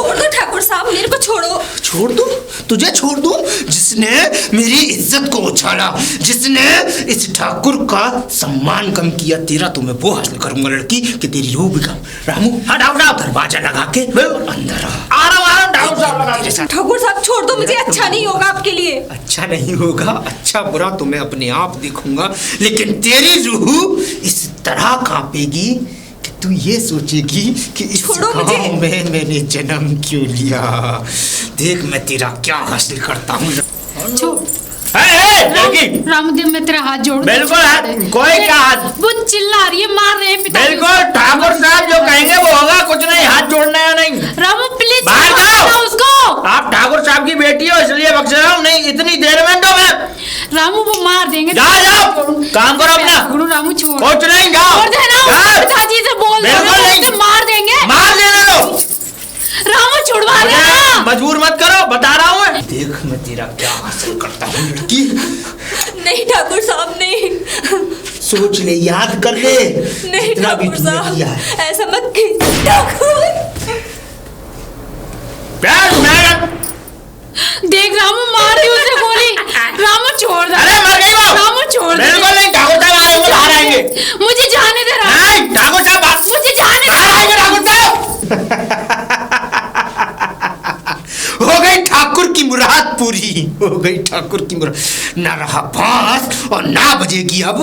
छोड़ दूं? तुझे छोड़ दूं? जिसने मेरी इज्जत को उछाला, जिसने इस ठाकुर का सम्मान कम किया, तेरा तो मैं वो हासिल करूंगा लड़की कि तेरी रूह भी कम। रामू हटाओ हटाओ, दरवाजा लगा के अंदर आ रहा हूँ ठाकुर साहब। ठाकुर साहब छोड़ दो मुझे, अच्छा नहीं होगा आपके लिए। अच्छा नहीं होगा, अच्छा बुरा तो मैं अपने आप देखूंगा, लेकिन तेरी रूह इस तरह कांपेगी कि तू ये सोचेगी कि इस गांव में मैंने जन्म क्यों लिया। देख मैं तेरा क्या हासिल करता हूँ। रामदेव मैं तेरा हाथ जोड़ बिल्कुल हाथ, कोई क्या हाथ, वो चिल्ला रही है, मार रहे हैं पिताजी। बिल्कुल ठाकुर साहब जो कहेंगे वो होगा, कुछ नहीं, हाथ जोड़ना है नहीं। रामू प्लीज बाहर जाओ उसको। आप ठाकुर साहब की बेटी हो इसलिए बख्श रहा हूँ, नहीं इतनी देर में तो मैं। रामू वो मार देंगे। जाओ काम करो अपना। रामू छोड़, कुछ नहीं, जाओ छोड़ देना, पिताजी से बोल दो, मार देंगे, मार देना लो। रामू छुड़वा देना, मजबूर मत करो, बता रहा हूँ। देख मैं तेरा क्या हासिल करता हूँ लड़की। नहीं ठाकुर साहब नहीं, सोच ले, याद कर ले। नहीं ठाकुर साहब ऐसा मत कीजिए ठाकुर। देख रामू मार दी उसे गोली। रामू छोड़ दे। अरे मर गई वो। रामू छोड़ दे। बिल्कुल नहीं, ठाकुर साहब आएंगे, बाहर आएंगे। मुझे जाने दे रामू। नहीं ठाकुर साहब, मुझे जाने दे। बाहर आएंगे ठाकुर साहब। हो गई ठाकुर की मुराद पूरी, हो गई ठाकुर की मुराद। ना रहा बांस और ना बजेगी अब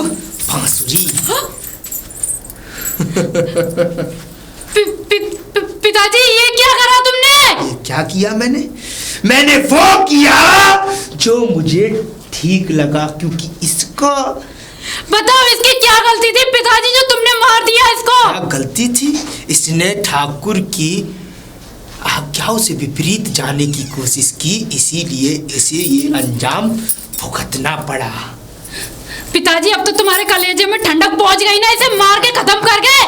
बांसुरी। पिताजी ये क्या करा तुमने? ये क्या किया मैंने वो किया जो मुझे ठीक लगा, क्योंकि इसको बताओ इसकी क्या गलती थी पिताजी जो तुमने मार दिया इसको? क्या गलती थी? इसने ठाकुर की आज्ञाओं से विपरीत जाने की कोशिश की, इसीलिए इसे ये अंजाम भुगतना पड़ा। पिताजी अब तो तुम्हारे कलेजे में ठंडक पहुंच गई ना, इसे मार के खत्म कर गए।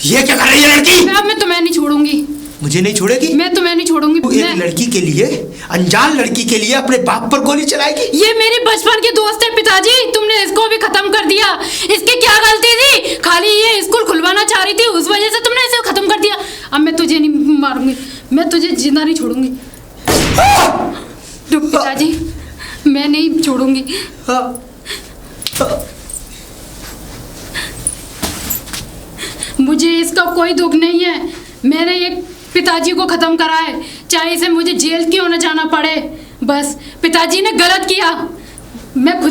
ये क्या कर रही है लड़की? मैं तुम्हें नहीं छोड़ूंगी। मुझे नहीं छोड़ेगी? मैं तुम्हें नहीं छोड़ूंगी। तू एक लड़की के लिए, अनजान लड़की के लिए अपने बाप पर गोली चलाएगी? ये मेरी बचपन की दोस्त है पिताजी, तुमने इसको भी खत्म कर दिया। इसकी क्या गलती थी? खाली ये स्कूल खुलवाना चाह रही थी, उस वजह से तुमने इसे खत्म कर दिया। अब मैं तुझे नहीं मारूंगी, मैं तुझे जिंदा नहीं छोड़ूंगी। पिताजी मैं नहीं छोड़ूंगी। मुझे इसका कोई दुख नहीं है, मैंने एक पिताजी को खत्म करा है, चाहे इसे मुझे जेल क्यों न जाना पड़े। बस पिताजी ने गलत किया, मैं खुद